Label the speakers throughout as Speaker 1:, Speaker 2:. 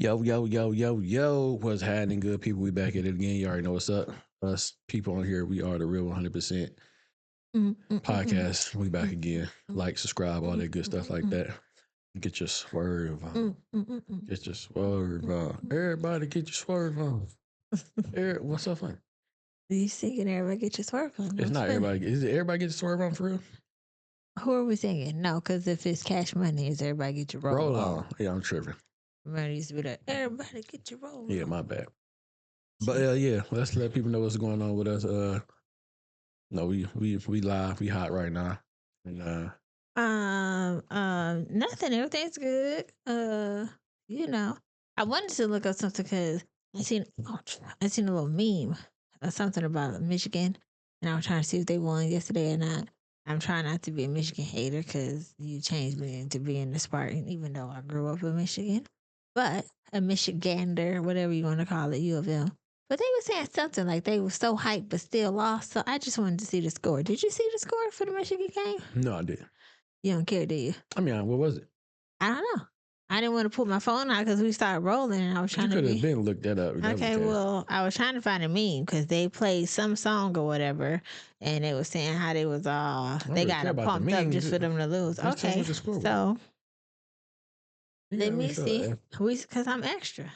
Speaker 1: Yo. What's happening, good people? We back at it again. You already know what's up. Us people on here, we are the Real 100% podcast. We back again. Like, subscribe, all that good stuff like that. Get your swerve on. Get your swerve on. Everybody get your swerve on. What's so funny?
Speaker 2: You singing everybody get your swerve on.
Speaker 1: It's not everybody. Is it everybody get your swerve on for real?
Speaker 2: Who are we singing? No, because if it's Cash Money, it's everybody get your roll on.
Speaker 1: Yeah, I'm tripping.
Speaker 2: Remember, used to be like, everybody get your roll on.
Speaker 1: Yeah, my bad. But yeah, let's let people know what's going on with us. No, we live, we hot right now. And
Speaker 2: nothing. Everything's good. You know, I wanted to look up something because I seen a little meme or something about Michigan, and I was trying to see if they won yesterday or not. I'm trying not to be a Michigan hater because you changed me into being a Spartan, even though I grew up in Michigan, but a Michigander, whatever you want to call it, U of M. But they were saying something like they were so hyped but still lost. So I just wanted to see the score. Did you see the score for the Michigan game?
Speaker 1: no, I didn't.
Speaker 2: You don't care, do you?
Speaker 1: I mean, what was it?
Speaker 2: I don't know. I didn't want to pull my phone out because we started rolling, and I was trying to.
Speaker 1: You could have been looked that up.
Speaker 2: Okay, well, I was trying to find a meme because they played some song or whatever, and they were saying how they was they got it pumped up just for them to lose. Okay, so let me see. Because I'm extra.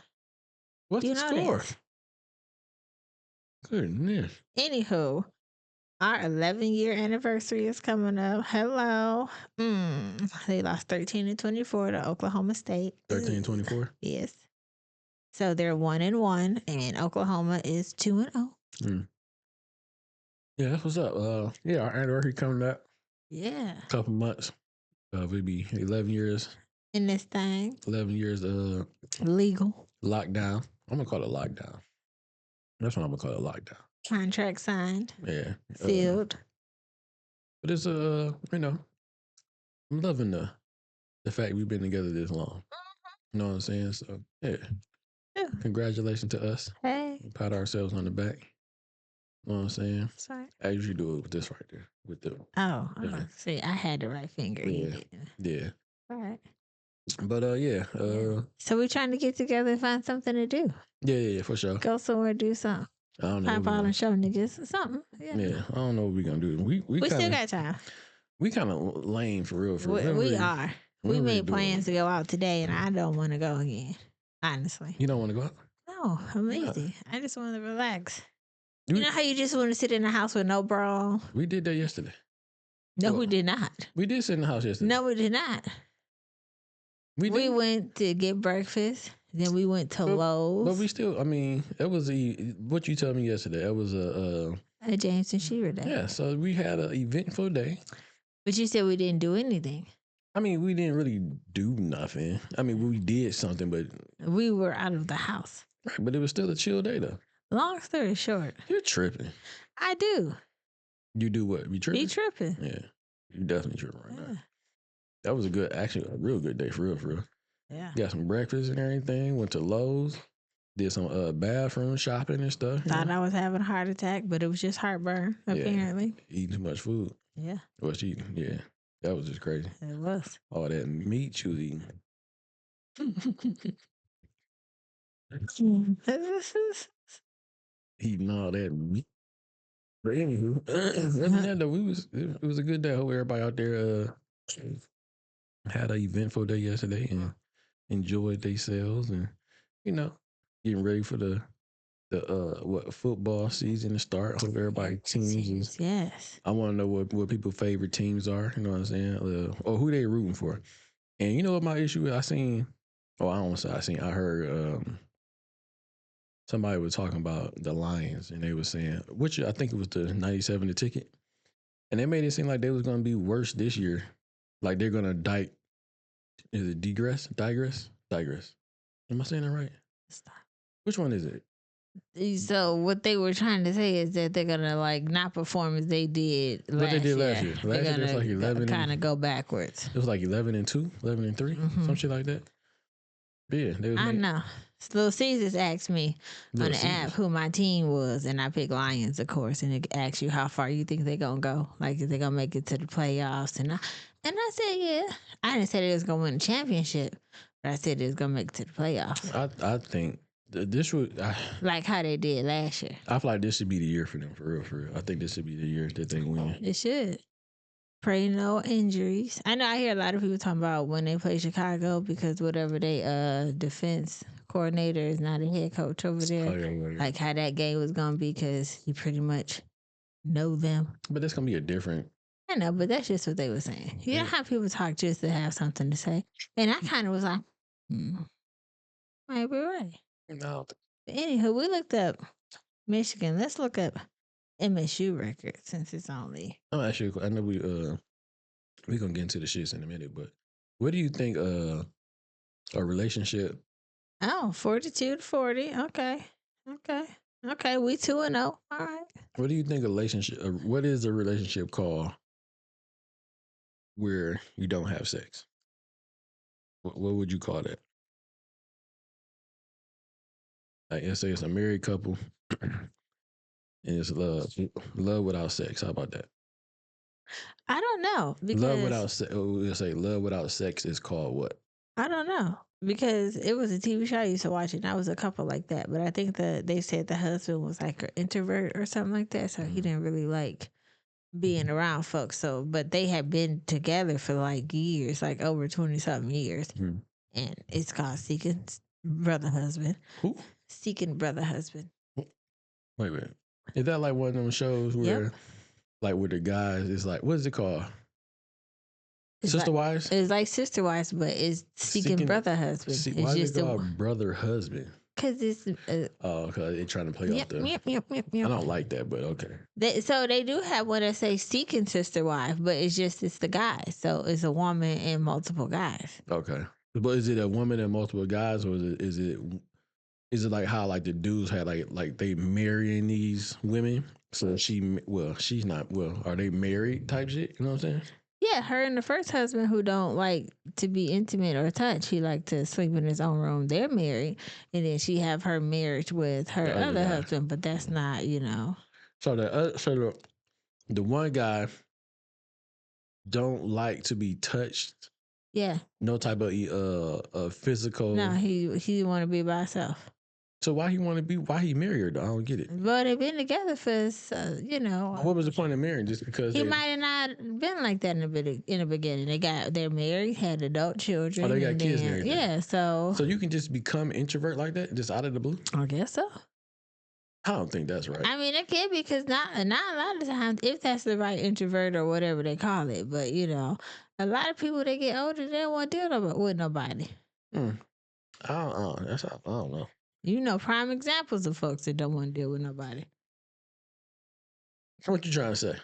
Speaker 1: What's the score? Goodness.
Speaker 2: Anywho, our 11-year anniversary is coming up. Hello. They lost 13-24 to Oklahoma State.
Speaker 1: 13-24?
Speaker 2: Yes. So they're 1-1, and Oklahoma is 2-0.
Speaker 1: Yeah, that's what's up. Yeah, our anniversary coming up.
Speaker 2: Yeah.
Speaker 1: A couple months. It'll be 11 years.
Speaker 2: In this thing.
Speaker 1: 11 years
Speaker 2: legal.
Speaker 1: Lockdown. I'm gonna call it lockdown. That's what I'm gonna call it, lockdown.
Speaker 2: Contract signed.
Speaker 1: Yeah.
Speaker 2: Sealed.
Speaker 1: But it's I'm loving the fact we've been together this long. You know what I'm saying? So yeah. Congratulations to us.
Speaker 2: Hey.
Speaker 1: We pat ourselves on the back. You know what I'm saying?
Speaker 2: Sorry.
Speaker 1: I usually do it with this right there. With the
Speaker 2: see, I had the right finger.
Speaker 1: Yeah.
Speaker 2: All right.
Speaker 1: But
Speaker 2: yeah. So we're trying to get together and find something to do.
Speaker 1: Yeah, for sure.
Speaker 2: Go somewhere, do something.
Speaker 1: I don't know.
Speaker 2: Pop out and show niggas something.
Speaker 1: Yeah, I don't know what we're gonna do. We
Speaker 2: still got time.
Speaker 1: We kind of lame for real.
Speaker 2: We are. We made plans to go out today, and I don't want to go again. Honestly,
Speaker 1: you don't want to go out?
Speaker 2: No, I'm lazy. I just want to relax. You know how you just want to sit in the house with no bra on?
Speaker 1: We did that yesterday.
Speaker 2: No, we did not.
Speaker 1: We did sit in the house yesterday.
Speaker 2: No, we did not. We went to get breakfast. Then we went to Lowe's.
Speaker 1: But we still, I mean, that was what you told me yesterday. That was a
Speaker 2: James and Shearer day.
Speaker 1: Yeah, so we had an eventful day.
Speaker 2: But you said we didn't do anything.
Speaker 1: I mean, we didn't really do nothing. I mean, we did something, but
Speaker 2: we were out of the house.
Speaker 1: Right, but it was still a chill day, though.
Speaker 2: Long story short.
Speaker 1: You're tripping.
Speaker 2: I do.
Speaker 1: You do what? Be tripping?
Speaker 2: Be tripping.
Speaker 1: Yeah. You definitely tripping right now. That was actually a real good day, for real.
Speaker 2: Yeah.
Speaker 1: Got some breakfast and everything. Went to Lowe's. Did some bathroom shopping and stuff.
Speaker 2: Thought I was having a heart attack, but it was just heartburn, apparently.
Speaker 1: Eating too much food.
Speaker 2: Yeah.
Speaker 1: What's eating? Yeah. That was just crazy.
Speaker 2: It was.
Speaker 1: All that meat you was eating. Eating all that meat. But anywho, it was a good day. I hope everybody out there had an eventful day yesterday and enjoyed themselves, and getting ready for the football season to start. Hope everybody teams.
Speaker 2: Yes.
Speaker 1: I want to know what people's favorite teams are. You know what I'm saying? Or who they rooting for. And you know what my issue is? I heard somebody was talking about the Lions, and they were saying, which I think it was the 97 the ticket, and they made it seem like they was going to be worse this year. Like they're going to digress? Am I saying that right?
Speaker 2: Stop.
Speaker 1: Which one is it?
Speaker 2: So what they were trying to say is that they're gonna not perform as they did last year.
Speaker 1: What they did last year.
Speaker 2: Last year it was like 11. Kind of go backwards.
Speaker 1: It was like 11-2, 11-3, some shit like that. Yeah,
Speaker 2: I know. Little Caesars asked me on the app who my team was, and I picked Lions, of course. And it asks you how far you think they're gonna go, like if they're gonna make it to the playoffs. And I said, yeah. I didn't say they was gonna win a championship, But I said it was gonna make it to the playoffs,
Speaker 1: I think this would.
Speaker 2: like how they did last year.
Speaker 1: I feel like this should be the year for them, for real, for real. I think this should be the year that they win.
Speaker 2: It should. Pray no injuries. I know I hear a lot of people talking about when they play Chicago because whatever they defense coordinator is not a head coach over there.
Speaker 1: Oh, yeah.
Speaker 2: Like how that game was gonna be because he pretty much know them.
Speaker 1: But that's gonna be a different.
Speaker 2: I know, but that's just what they were saying. You know
Speaker 1: Yeah.
Speaker 2: how people talk just to have something to say, and I kind of was like, might be right.
Speaker 1: No,
Speaker 2: But anywho, we looked up Michigan. Let's look up MSU record since it's only.
Speaker 1: I'm actually. I know we gonna get into the shits in a minute, but what do you think a relationship?
Speaker 2: Oh, 42-40. Okay. We 2-0. All right.
Speaker 1: What do you think a relationship? What is a relationship called where you don't have sex? What would you call that? Like, let's say it's a married couple, and it's love without sex. How about that?
Speaker 2: I don't know because
Speaker 1: Love without sex. We'll say love without sex is called what?
Speaker 2: I don't know because it was a TV show I used to watch and I was a couple like that. But I think they said the husband was like an introvert or something like that, so he didn't really like being around folks. So, but they had been together for like years, like over 20-something years, and it's called Seeking Brother Husband.
Speaker 1: Who?
Speaker 2: Seeking Brother Husband.
Speaker 1: Wait a minute. Is that like one of them shows where, like, with the guys, it's like, what is it called? Sister Wives?
Speaker 2: It's like Sister Wives, but it's Seeking Brother Husband.
Speaker 1: Why is it called Brother Husband?
Speaker 2: Because it's
Speaker 1: because they're trying to play off the. I don't like that, but okay.
Speaker 2: So they do have what I say seeking sister wife, but it's the guy. So it's a woman and multiple guys.
Speaker 1: Okay, but is it a woman and multiple guys, or is it like how like the dudes had like they marrying these women? So she's not. Well, are they married type shit? You know what I'm saying?
Speaker 2: Yeah, her and the first husband who don't like to be intimate or touch. He like to sleep in his own room. They're married, and then she have her marriage with her other husband, but that's not
Speaker 1: So the one guy don't like to be touched.
Speaker 2: Yeah.
Speaker 1: No type of physical.
Speaker 2: No, he want to be by himself.
Speaker 1: So why he want to be? Why he married her? Though? I don't get it.
Speaker 2: Well, they've been together for
Speaker 1: What was the point of marrying? Just because
Speaker 2: he might have not been like that in the beginning. They're married, had adult children.
Speaker 1: Oh, they got kids and everything.
Speaker 2: Yeah, so
Speaker 1: you can just become introvert like that, just out of the blue.
Speaker 2: I guess so.
Speaker 1: I don't think that's right.
Speaker 2: I mean, it can be because not a lot of times, if that's the right introvert or whatever they call it, but a lot of people they get older, they don't want to deal with nobody.
Speaker 1: I don't know.
Speaker 2: Prime examples of folks that don't want to deal with nobody.
Speaker 1: What you trying to say?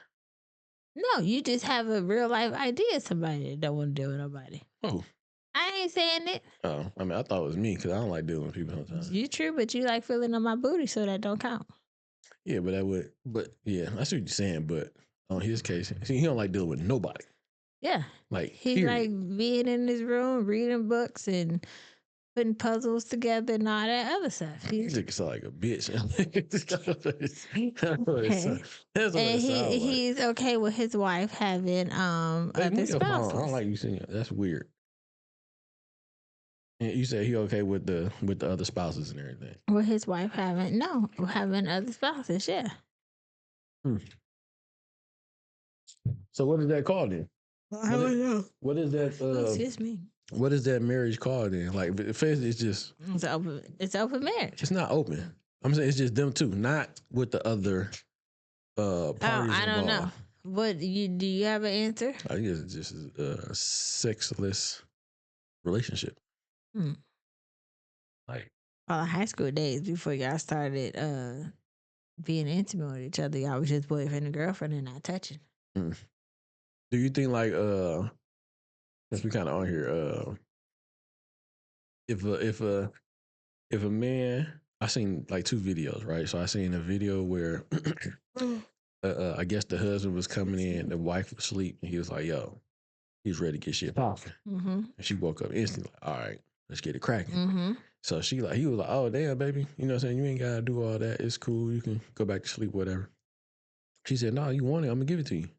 Speaker 2: No, you just have a real life idea of somebody that don't want to deal with nobody.
Speaker 1: Oh.
Speaker 2: I ain't saying it.
Speaker 1: Oh, I mean, I thought it was me because I don't like dealing with people sometimes.
Speaker 2: You true, but you like feeling on my booty, so that don't count.
Speaker 1: Yeah, but yeah, I see what you're saying, but on his case, see, he don't like dealing with nobody.
Speaker 2: Yeah.
Speaker 1: Like,
Speaker 2: he like being in his room, reading books and putting puzzles together and all that other stuff.
Speaker 1: He's like a bitch.
Speaker 2: And he's okay with his wife having other spouses.
Speaker 1: I don't like you saying that. That's weird. And you say he okay with the other spouses and everything.
Speaker 2: With his wife having other spouses, yeah.
Speaker 1: So what is that called then?
Speaker 2: I don't know.
Speaker 1: What is that?
Speaker 2: Excuse me.
Speaker 1: What is that marriage called then? Like, if it's just
Speaker 2: it's open marriage.
Speaker 1: It's not open. I'm saying it's just them two, not with the other parties.
Speaker 2: I don't know. What do you have an answer?
Speaker 1: I think it's just a sexless relationship. Like
Speaker 2: high school days before y'all started being intimate with each other, y'all was just boyfriend and girlfriend and not touching.
Speaker 1: Do you think like since we kind of on here, if a man, I seen like 2 videos, right? So I seen a video where I guess the husband was coming in, the wife was asleep, and he was like, "Yo, he's ready to get shit popping." And she woke up instantly, like, "All right, let's get it cracking." So he was like, "Oh damn, baby, you know what I'm saying? You ain't gotta do all that. It's cool. You can go back to sleep, whatever." She said, "No, you want it? I'm gonna give it to you."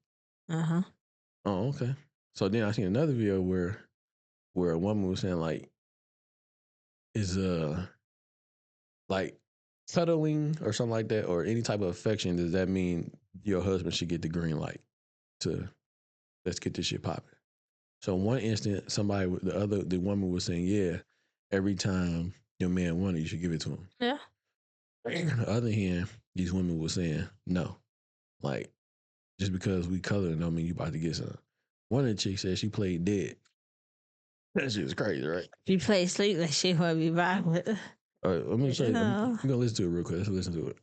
Speaker 1: Oh, okay. So then I seen another video where a woman was saying like, is like cuddling or something like that, or any type of affection, does that mean your husband should get the green light to let's get this shit popping? So in one instant, the woman was saying, yeah, every time your man wanted, you should give it to him.
Speaker 2: Yeah.
Speaker 1: On the other hand, these women were saying, no, like just because we coloring don't mean you about to get some. One of the chicks said she played dead. That shit was crazy, right?
Speaker 2: If you play sleep, that shit will be violent.
Speaker 1: All right, let me show you.
Speaker 2: No.
Speaker 1: We're gonna listen to it real quick. Let's listen to it.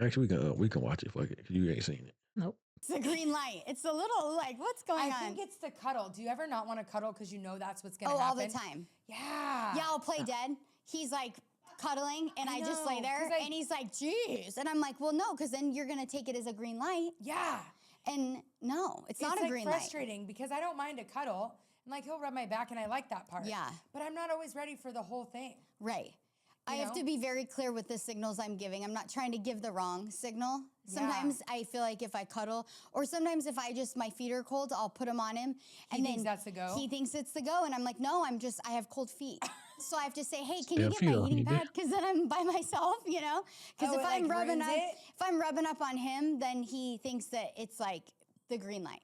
Speaker 1: Actually, we can watch it. Fuck it, 'cause you ain't seen it.
Speaker 2: Nope.
Speaker 3: It's a green light. It's a little like, what's going on?
Speaker 4: I think it's the cuddle. Do you ever not want to cuddle because you know that's what's going to
Speaker 3: all
Speaker 4: happen?
Speaker 3: the time.
Speaker 4: Yeah.
Speaker 3: Yeah, I'll play dead. He's like cuddling, and I just lay
Speaker 4: know,
Speaker 3: there,
Speaker 4: 'cause
Speaker 3: and he's like, "Jeez," and I'm like, "Well, no, because then you're gonna take it as a green light."
Speaker 4: Yeah.
Speaker 3: And no, it's not a
Speaker 4: like
Speaker 3: green light.
Speaker 4: frustrating because I don't mind a cuddle, and like he'll rub my back, and I like that part.
Speaker 3: Yeah.
Speaker 4: But I'm not always ready for the whole thing.
Speaker 3: Right. I
Speaker 4: You
Speaker 3: have
Speaker 4: know?
Speaker 3: to be very clear with the signals I'm giving. I'm not trying to give the wrong signal. Sometimes I feel like if I cuddle, or sometimes if my feet are cold, I'll put them on him.
Speaker 4: He thinks that's the go?
Speaker 3: He thinks it's the go. And I'm like, no, I have cold feet. So I have to say, hey, can you
Speaker 1: Yeah,
Speaker 3: get
Speaker 1: feet
Speaker 3: my
Speaker 1: are
Speaker 3: heating
Speaker 1: heated.
Speaker 3: pad? Because then I'm by myself, you know? Because
Speaker 4: Oh,
Speaker 3: if
Speaker 4: it,
Speaker 3: I'm
Speaker 4: like,
Speaker 3: rubbing
Speaker 4: ruins
Speaker 3: up,
Speaker 4: it?
Speaker 3: if I'm rubbing up on him, then he thinks that it's like the green light.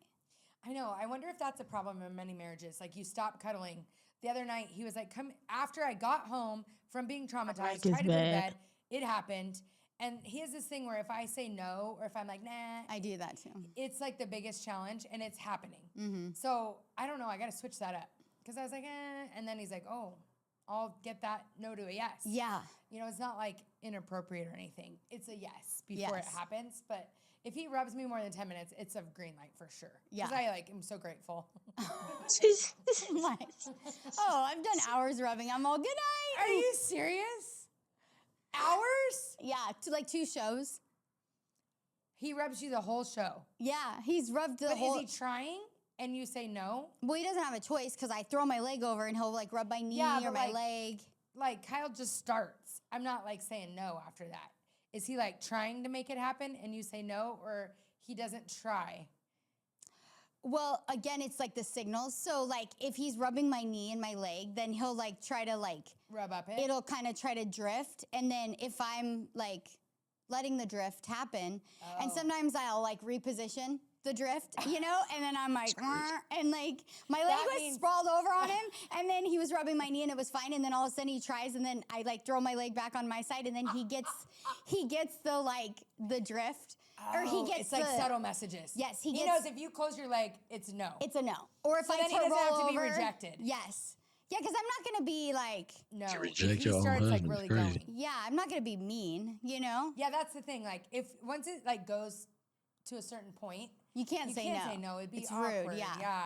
Speaker 4: I know. I wonder if that's a problem in many marriages. Like you stop cuddling. The other night, he was like, come after I got home from being traumatized,
Speaker 2: is
Speaker 4: tried to go to
Speaker 2: bad.
Speaker 4: bed. It happened. And he has this thing where if I say no, or if I'm like, nah,
Speaker 3: I do that too.
Speaker 4: it's like the biggest challenge and it's happening. So I don't know. I got to switch that up. Because I was like, eh. And then he's like, oh, I'll get that no to a yes.
Speaker 3: Yeah.
Speaker 4: You know, it's not like inappropriate or anything. It's a yes before it
Speaker 3: Yes.
Speaker 4: happens. But if he rubs me more than 10 minutes, it's a green light for sure.
Speaker 3: Yeah.
Speaker 4: Because I am so grateful.
Speaker 3: Like, oh, I've done hours rubbing. I'm all good night.
Speaker 4: Are you serious? Hours?
Speaker 3: Yeah, to like 2 shows.
Speaker 4: He rubs you the whole show.
Speaker 3: Yeah, he's rubbed the
Speaker 4: But
Speaker 3: whole.
Speaker 4: is he trying and you say no?
Speaker 3: Well, he doesn't have a choice because I throw my leg over and he'll like rub my knee
Speaker 4: Yeah,
Speaker 3: or
Speaker 4: but,
Speaker 3: my
Speaker 4: like-
Speaker 3: leg.
Speaker 4: Like Kyle just starts. I'm not like saying no after that. Is he like trying to make it happen and you say no, or he doesn't try?
Speaker 3: Well, again, it's like the signals. So like if he's rubbing my knee and my leg, then he'll like try to like,
Speaker 4: Rub up it?
Speaker 3: it'll kind of try to drift. And then if I'm like letting the drift happen, and
Speaker 4: Oh.
Speaker 3: sometimes I'll like reposition the drift, you know, and then I'm like, and like my leg
Speaker 4: That
Speaker 3: was
Speaker 4: means-
Speaker 3: sprawled over on him, and then he was rubbing my knee and it was fine, and then all of a sudden he tries, and then I like throw my leg back on my side, and then he gets the like the drift, or he
Speaker 4: Oh,
Speaker 3: gets
Speaker 4: it's like
Speaker 3: the,
Speaker 4: subtle messages.
Speaker 3: Yes,
Speaker 4: he
Speaker 3: he
Speaker 4: knows
Speaker 3: gets-
Speaker 4: if you close your leg, it's no.
Speaker 3: it's a no. Or if
Speaker 4: So
Speaker 3: I
Speaker 4: then he doesn't
Speaker 3: roll
Speaker 4: have to be
Speaker 3: over,
Speaker 4: rejected.
Speaker 3: Yes. Yeah, because I'm not gonna be like,
Speaker 4: no.
Speaker 1: To
Speaker 4: If
Speaker 1: reject
Speaker 4: he
Speaker 1: your own
Speaker 4: starts like
Speaker 1: husband is
Speaker 4: really
Speaker 1: crazy.
Speaker 4: going.
Speaker 3: yeah, I'm not gonna be mean, you know?
Speaker 4: Yeah, that's the thing. Like if once it like goes to a certain point,
Speaker 3: You can't
Speaker 4: you
Speaker 3: say
Speaker 4: can't
Speaker 3: no.
Speaker 4: say no. It'd be
Speaker 3: It's
Speaker 4: awkward.
Speaker 3: rude, yeah.
Speaker 4: Yeah.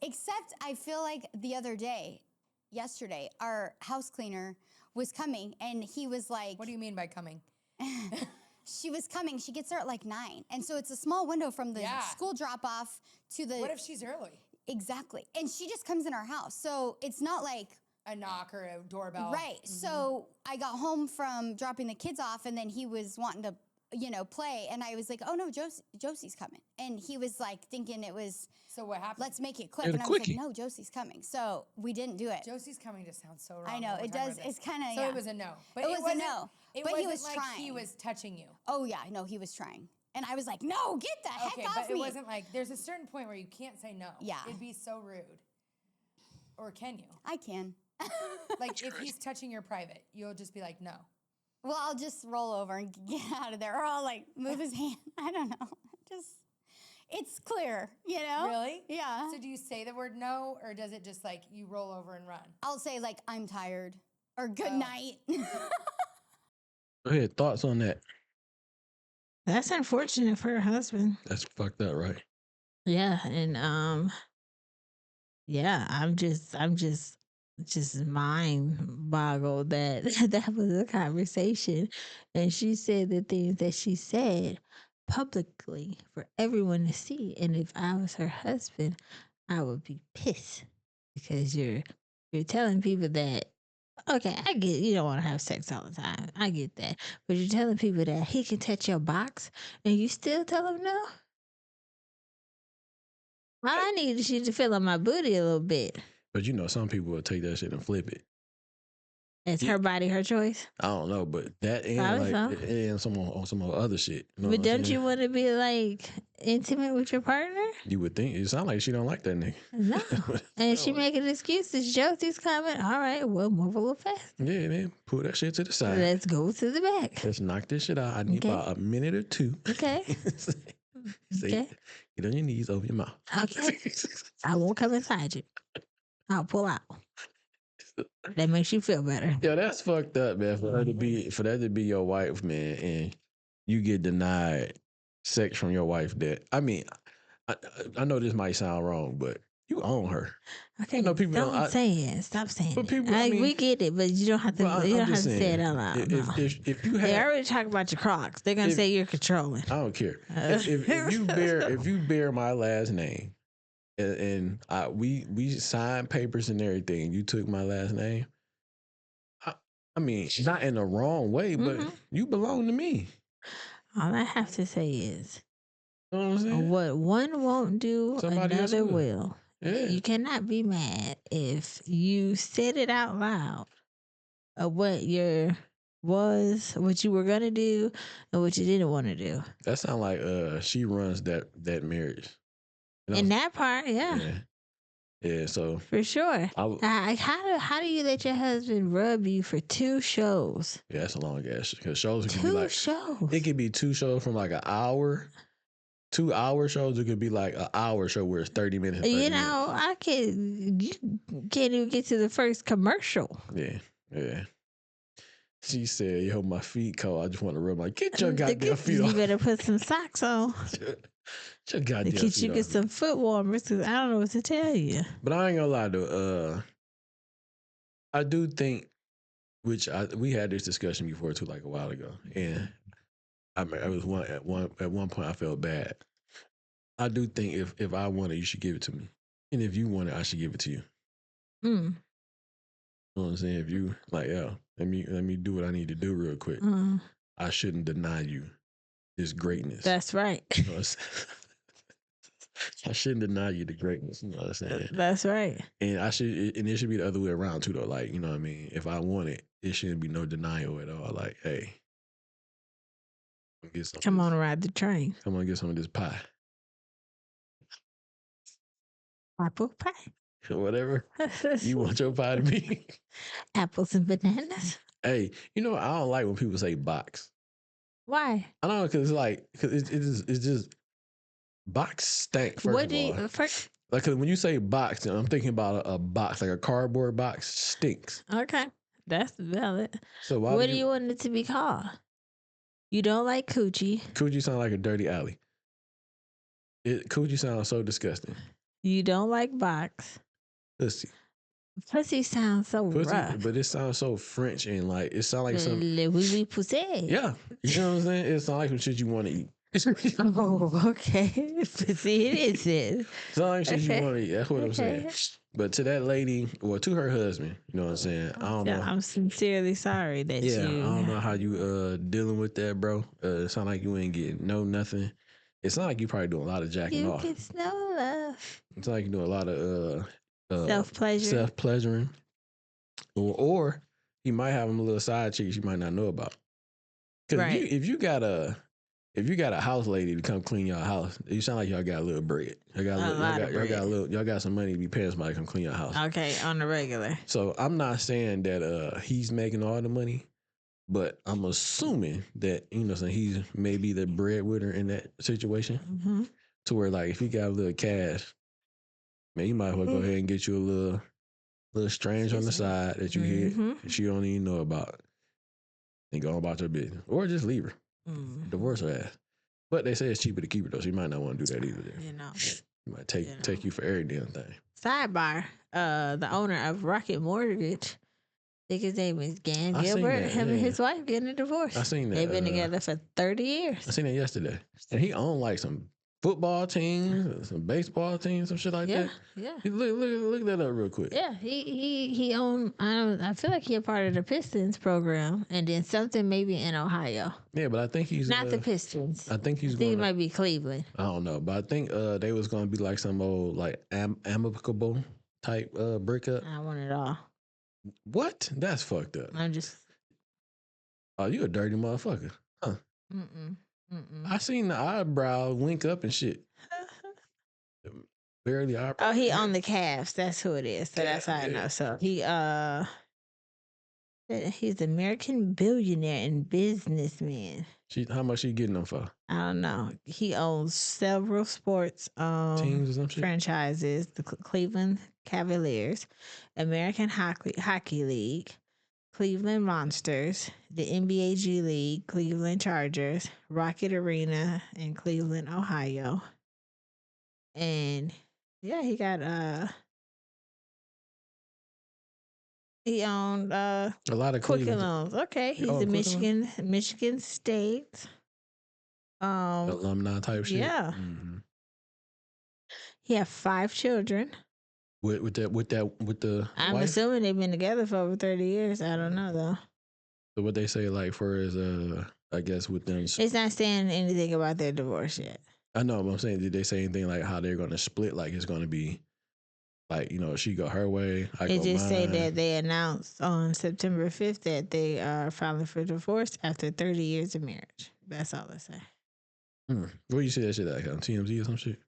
Speaker 3: Except I feel like the other day, yesterday, our house cleaner was coming and he was like,
Speaker 4: What do you mean by coming?
Speaker 3: she was coming, she gets there at like 9. And so it's a small window from the
Speaker 4: Yeah.
Speaker 3: school drop off to the,
Speaker 4: What if she's early?
Speaker 3: exactly. And she just comes in our house. So it's not like,
Speaker 4: A knock or a doorbell.
Speaker 3: right. So I got home from dropping the kids off and then he was wanting to, play. And I was like, oh no, Josie's coming. And he was like thinking it was,
Speaker 4: So what happened?
Speaker 3: let's make it quick.
Speaker 1: Get a
Speaker 3: And I was
Speaker 1: quickie.
Speaker 3: like, no, Josie's coming. So we didn't do it.
Speaker 4: Josie's coming just sounds so wrong.
Speaker 3: I know,
Speaker 4: when we're
Speaker 3: it
Speaker 4: talking
Speaker 3: does.
Speaker 4: about this.
Speaker 3: It's kind of,
Speaker 4: So
Speaker 3: yeah.
Speaker 4: it was a no. But
Speaker 3: It was a
Speaker 4: wasn't-
Speaker 3: no,
Speaker 4: It
Speaker 3: but he
Speaker 4: wasn't
Speaker 3: was
Speaker 4: like he
Speaker 3: trying.
Speaker 4: was touching you.
Speaker 3: Oh yeah, no, he was trying. And I was like, no, get the
Speaker 4: Okay,
Speaker 3: heck off
Speaker 4: but it
Speaker 3: me.
Speaker 4: wasn't like there's a certain point where you can't say no.
Speaker 3: Yeah.
Speaker 4: It'd be so rude. Or can you?
Speaker 3: I can.
Speaker 4: Like if he's touching your private, you'll just be like, no.
Speaker 3: Well, I'll just roll over and get out of there. Or I'll like move his hand. I don't know. It's clear, you know?
Speaker 4: Really?
Speaker 3: Yeah.
Speaker 4: So do you say the word no, or does it just like you roll over and run?
Speaker 3: I'll say like, I'm tired. Or good
Speaker 4: Oh.
Speaker 3: night.
Speaker 1: Go ahead. Thoughts on that?
Speaker 2: That's unfortunate for her husband.
Speaker 1: That's fucked up, right?
Speaker 2: Yeah, and yeah, I'm just mind boggled that that was a conversation, and she said the things that she said publicly for everyone to see. And if I was her husband, I would be pissed because you're telling people that. Okay, I get you don't want to have sex all the time. I get that, but you're telling people that he can touch your box, and you still tell him no. All I need is you to feel on my booty a little bit.
Speaker 1: But some people will take that shit and flip it.
Speaker 2: It's
Speaker 1: Yeah.
Speaker 2: her body, her choice.
Speaker 1: I don't know, but that and
Speaker 2: Probably
Speaker 1: like
Speaker 2: so.
Speaker 1: and some other shit. You know
Speaker 2: But
Speaker 1: what I'm
Speaker 2: don't
Speaker 1: saying?
Speaker 2: you want to be like intimate with your partner?
Speaker 1: You would think it sounds like she don't like that nigga.
Speaker 2: No. And she making excuses. Josie's coming. All right, we'll move a little fast.
Speaker 1: Yeah, man, pull that shit to the side.
Speaker 2: Let's go to the back.
Speaker 1: Let's knock this shit out. I need
Speaker 2: Okay.
Speaker 1: about a minute or two.
Speaker 2: Okay.
Speaker 1: Say,
Speaker 2: Okay.
Speaker 1: get on your knees over your mouth.
Speaker 2: Okay. I won't come inside you. I'll pull out. That makes you feel better.
Speaker 1: Yo, that's fucked up, man. For that to be your wife, man, and you get denied sex from your wife. That I mean, I know this might sound wrong, but you own her.
Speaker 2: Okay,
Speaker 1: I know people
Speaker 2: don't say it. Stop saying
Speaker 1: but
Speaker 2: it.
Speaker 1: people, I mean,
Speaker 2: we get it, but you don't have to.
Speaker 1: but
Speaker 2: You
Speaker 1: I'm
Speaker 2: don't have
Speaker 1: just
Speaker 2: to say
Speaker 1: saying,
Speaker 2: it out loud. No.
Speaker 1: if you
Speaker 2: They
Speaker 1: had,
Speaker 2: already talk about your Crocs. They're gonna
Speaker 1: if-
Speaker 2: say you're controlling.
Speaker 1: I don't care. If you bear my last name, and we signed papers and everything, you took my last name. I mean, not in the wrong way, but you belong to me.
Speaker 2: All I have to say is,
Speaker 1: You know what I'm saying?
Speaker 2: what one won't do,
Speaker 1: Somebody else
Speaker 2: another
Speaker 1: will.
Speaker 2: will.
Speaker 1: Yeah.
Speaker 2: You cannot be mad if you said it out loud of what you were gonna do, and what you didn't want to do.
Speaker 1: That sounds like she runs that marriage. You know?
Speaker 2: In that part, yeah.
Speaker 1: Yeah, so
Speaker 2: For sure. How do you let your husband rub you for 2 shows?
Speaker 1: yeah, that's a long ass because shows can be
Speaker 2: 2
Speaker 1: like
Speaker 2: shows.
Speaker 1: it could be 2 shows from like an hour, 2-hour shows. It could be like an hour show where it's 30 minutes. 30
Speaker 2: You
Speaker 1: minutes.
Speaker 2: know, you can't even get to the first commercial.
Speaker 1: Yeah. She said, "Yo, my feet cold. I just want to rub my get your goddamn feet
Speaker 2: You
Speaker 1: off.
Speaker 2: better put some socks on.
Speaker 1: Get your goddamn
Speaker 2: Get
Speaker 1: feet
Speaker 2: you get
Speaker 1: off.
Speaker 2: some foot warmers, because I don't know what to tell you.
Speaker 1: But I ain't gonna lie though. I do think, we had this discussion before too, like a while ago, and I mean, at one point I felt bad. I do think if I want it, you should give it to me, and if you want it, I should give it to you.
Speaker 2: Mm.
Speaker 1: You know what I'm saying? If you like, yo, let me do what I need to do real quick. I shouldn't deny you this greatness.
Speaker 2: That's right.
Speaker 1: You know what I'm saying? I shouldn't deny you the greatness. You know what I'm saying?
Speaker 2: That's right.
Speaker 1: And it should be the other way around too, though. Like, you know what I mean? If I want it, it shouldn't be no denial at all. Like, hey, get some.
Speaker 2: Come on, ride the train.
Speaker 1: Come on, get some of this pie.
Speaker 2: Apple pie.
Speaker 1: Whatever you want your pie to be.
Speaker 2: Apples and bananas.
Speaker 1: Hey, you know, I don't like when people say box.
Speaker 2: Why?
Speaker 1: I don't know, because it's just box stank. First
Speaker 2: What
Speaker 1: of
Speaker 2: do
Speaker 1: all,
Speaker 2: you first?
Speaker 1: like, 'cause when you say box, I'm thinking about a box, like a cardboard box, stinks.
Speaker 2: Okay, that's valid.
Speaker 1: So why
Speaker 2: What
Speaker 1: would
Speaker 2: do you want it to be called? You don't like coochie.
Speaker 1: Coochie sound like a dirty alley. Coochie sounds so disgusting.
Speaker 2: You don't like box.
Speaker 1: Pussy.
Speaker 2: Pussy sounds so rough.
Speaker 1: But it sounds so French and like it sounds like some.
Speaker 2: Oui, pussy.
Speaker 1: Yeah, you know what I'm saying. It sounds like some shit you want to eat.
Speaker 2: Oh, okay. Pussy, it is it.
Speaker 1: Sound like shit you want to eat. That's what I'm
Speaker 2: Okay.
Speaker 1: saying. But to that lady, or to her husband, you know what I'm saying. I don't know.
Speaker 2: I'm sincerely sorry that you.
Speaker 1: I don't know how you dealing with that, bro. It sound like you ain't getting nothing. It sound like you probably doing a lot of jacking
Speaker 2: You
Speaker 1: off.
Speaker 2: get no love.
Speaker 1: It sound like you doing a lot of
Speaker 2: Self
Speaker 1: pleasuring, or he might have him a little side chicks you might not know about. Because
Speaker 2: Right.
Speaker 1: if you got a house lady to come clean your house, you sound like y'all got a little bread. Y'all got some money to be paying somebody to come clean your house.
Speaker 2: Okay, on the regular.
Speaker 1: So I'm not saying that he's making all the money, but I'm assuming that he's maybe the breadwinner in that situation.
Speaker 2: Mm-hmm.
Speaker 1: To where like if you got a little cash, man, you might as well go ahead and get you a little strange on the side that you hit that you don't even know about, and go on about your business, or just leave her, divorce her ass. But they say it's cheaper to keep her though, so you might not want to do that either.
Speaker 2: You know,
Speaker 1: it might take you for every damn thing.
Speaker 2: Sidebar: the owner of Rocket Mortgage, I think his name is Gan
Speaker 1: I seen
Speaker 2: Gilbert.
Speaker 1: that,
Speaker 2: Him and
Speaker 1: yeah.
Speaker 2: his wife getting a divorce.
Speaker 1: I seen that.
Speaker 2: They've been together for 30 years.
Speaker 1: I seen that yesterday, and he owned like some football teams, some baseball teams, some shit like that.
Speaker 2: Yeah.
Speaker 1: Look that up real quick.
Speaker 2: Yeah, he owned. I feel like he a part of the Pistons program, and then something maybe in Ohio.
Speaker 1: Yeah, but I think he's
Speaker 2: Not the Pistons.
Speaker 1: I think he's
Speaker 2: I think
Speaker 1: going.
Speaker 2: it might be Cleveland.
Speaker 1: I don't know, but I think they was gonna be like some old like amicable type breakup.
Speaker 2: I want it all.
Speaker 1: What? That's fucked up.
Speaker 2: I'm just.
Speaker 1: Oh, you a dirty motherfucker. Huh.
Speaker 2: Mm-mm.
Speaker 1: I seen the eyebrow wink up and shit. Barely eyebrow.
Speaker 2: Oh, he on the Cavs. That's who it is. So that's how I
Speaker 1: Yeah.
Speaker 2: know. So he's American billionaire and businessman.
Speaker 1: How much she getting them for?
Speaker 2: I don't know. He owns several sports
Speaker 1: Teams or some shit?
Speaker 2: franchises: the Cleveland Cavaliers, American Hockey League, Cleveland Monsters, the NBA G League, Cleveland Chargers, Rocket Arena in Cleveland, Ohio. And yeah, he owned
Speaker 1: A lot of
Speaker 2: Quicken
Speaker 1: Cleveland
Speaker 2: Loans. Okay, he's
Speaker 1: Oh,
Speaker 2: a
Speaker 1: Quicken
Speaker 2: Michigan State.
Speaker 1: alumni type shit.
Speaker 2: Yeah.
Speaker 1: Mm-hmm.
Speaker 2: He had 5 children.
Speaker 1: With the
Speaker 2: I'm
Speaker 1: wife?
Speaker 2: assuming they've been together for over 30 years. I don't know though.
Speaker 1: So what they say like for his I guess with them.
Speaker 2: It's not saying anything about their divorce yet.
Speaker 1: I know, but I'm saying, did they say anything like how they're gonna split? Like it's gonna be like, she go her way, I
Speaker 2: It
Speaker 1: go
Speaker 2: just say
Speaker 1: mine.
Speaker 2: that they announced on September 5th that they are filing for divorce after 30 years of marriage. That's all they say.
Speaker 1: Where you see that shit at? On TMZ or some shit?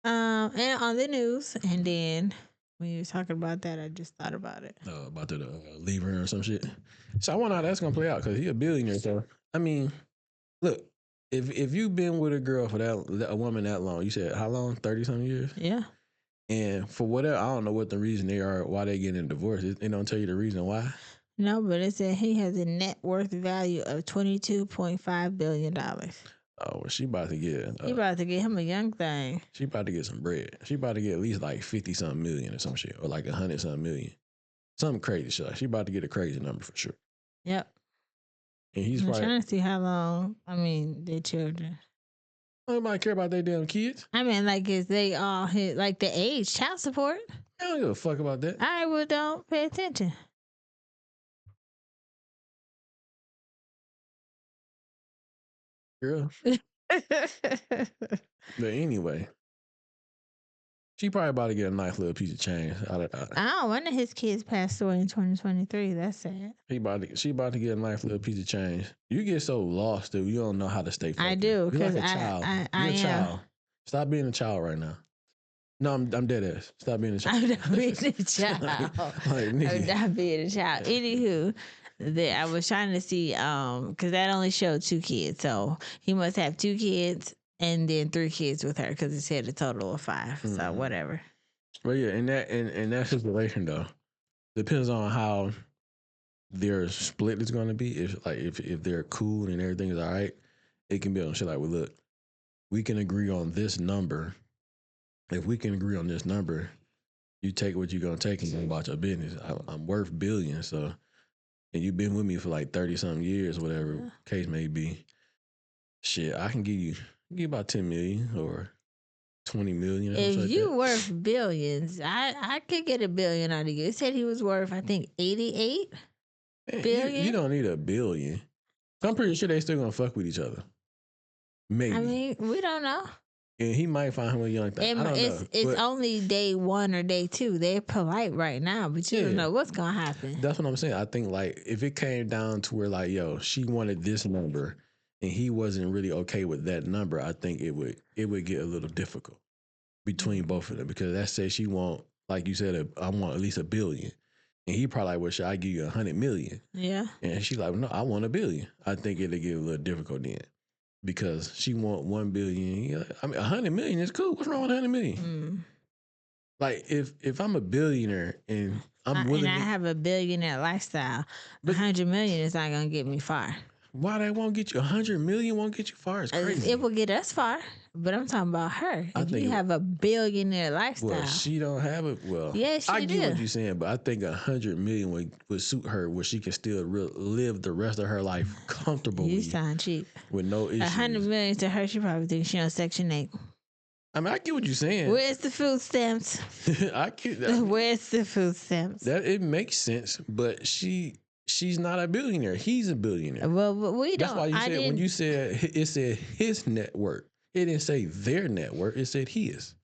Speaker 2: And on the news. And then when you were talking about that, I just thought about it.
Speaker 1: About the lever or some shit. So I wonder how that's gonna play out because he a billionaire. So I mean, look, if you've been with a girl for a woman that long, you said how long? 30-something years.
Speaker 2: Yeah.
Speaker 1: And for whatever, I don't know what the reason they are, why they getting a divorce. It don't tell you the reason why.
Speaker 2: No, but it said he has a net worth value of $22.5 billion.
Speaker 1: Oh, well, she about to get.
Speaker 2: He about to get him a young thing.
Speaker 1: She about to get some bread. She about to get at least like 50-something million or some shit, or like 100-something million, something crazy shit. She about to get a crazy number for sure.
Speaker 2: Yep.
Speaker 1: And he's
Speaker 2: I'm
Speaker 1: probably
Speaker 2: trying to see how long. I mean, their children.
Speaker 1: Nobody care about their damn kids.
Speaker 2: I mean, like, is they all hit like the age child support?
Speaker 1: I don't give a fuck about that.
Speaker 2: I well don't pay attention.
Speaker 1: Girl. But anyway, she probably about to get a nice little piece of change out of that.
Speaker 2: Oh, one of his kids passed away in 2023. That's sad.
Speaker 1: She about to get a nice little piece of change. You get so lost, dude. You don't know how to stay focused.
Speaker 2: I do,
Speaker 1: You're
Speaker 2: because
Speaker 1: like a child.
Speaker 2: I
Speaker 1: You're a
Speaker 2: am.
Speaker 1: child. Stop being a child right now. No, I'm dead ass. Stop being a child.
Speaker 2: I'm not being a child. I'm not being a child. Anywho, I was trying to see, because that only showed 2 kids. So he must have 2 kids and then 3 kids with her because it said a total of 5. So whatever.
Speaker 1: Well, yeah, in that situation though, depends on how their split is going to be. If they're cool and everything is all right, it can be on shit like, well, look, we can agree on this number. If we can agree on this number, you take what you're gonna take and go about your business. I'm worth billions, so, and you've been with me for like 30-something years, whatever case may be. Shit, I can give you about 10 million or 20 million. Or
Speaker 2: If
Speaker 1: like
Speaker 2: you
Speaker 1: that.
Speaker 2: worth billions, I could get $1 billion out of you. It said he was worth, I think, 88
Speaker 1: Man,
Speaker 2: billion.
Speaker 1: You don't need $1 billion. I'm pretty sure they still gonna fuck with each other. Maybe.
Speaker 2: I mean, we don't know.
Speaker 1: And he might find him a young thing. I don't know.
Speaker 2: It's only day 1 or day 2. They're polite right now, but you don't know what's gonna happen.
Speaker 1: That's what I'm saying. I think like if it came down to where like, yo, she wanted this number and he wasn't really okay with that number, I think it would get a little difficult between both of them, because that says she want, like you said, I want at least $1 billion. And he probably like, well, should I give you 100 million?
Speaker 2: Yeah.
Speaker 1: And she's like, no, I want $1 billion. I think it'll get a little difficult then. Because she want 1 billion. I mean, 100 million is cool. What's wrong with 100 million? Like if I'm a billionaire and I'm willing,
Speaker 2: and I have a billionaire lifestyle, 100 million is not gonna get me far.
Speaker 1: Why that won't get you? 100 million won't get you far. It's crazy.
Speaker 2: It will get us far, but I'm talking about her. If you have a billionaire lifestyle,
Speaker 1: well, she don't have it. Well,
Speaker 2: yes, she
Speaker 1: I get
Speaker 2: do.
Speaker 1: what you're saying, but I think 100 million would suit her, where she can still live the rest of her life comfortably.
Speaker 2: You sound cheap.
Speaker 1: With no issues.
Speaker 2: 100 million to her, she probably thinks she on Section 8.
Speaker 1: I mean, I get what you're saying.
Speaker 2: Where's the food stamps?
Speaker 1: I get that.
Speaker 2: Where's the food stamps?
Speaker 1: That it makes sense, but she's not a billionaire. He's a billionaire.
Speaker 2: Well, we don't.
Speaker 1: That's why you said, when you said it said his network, it didn't say their network. It said his.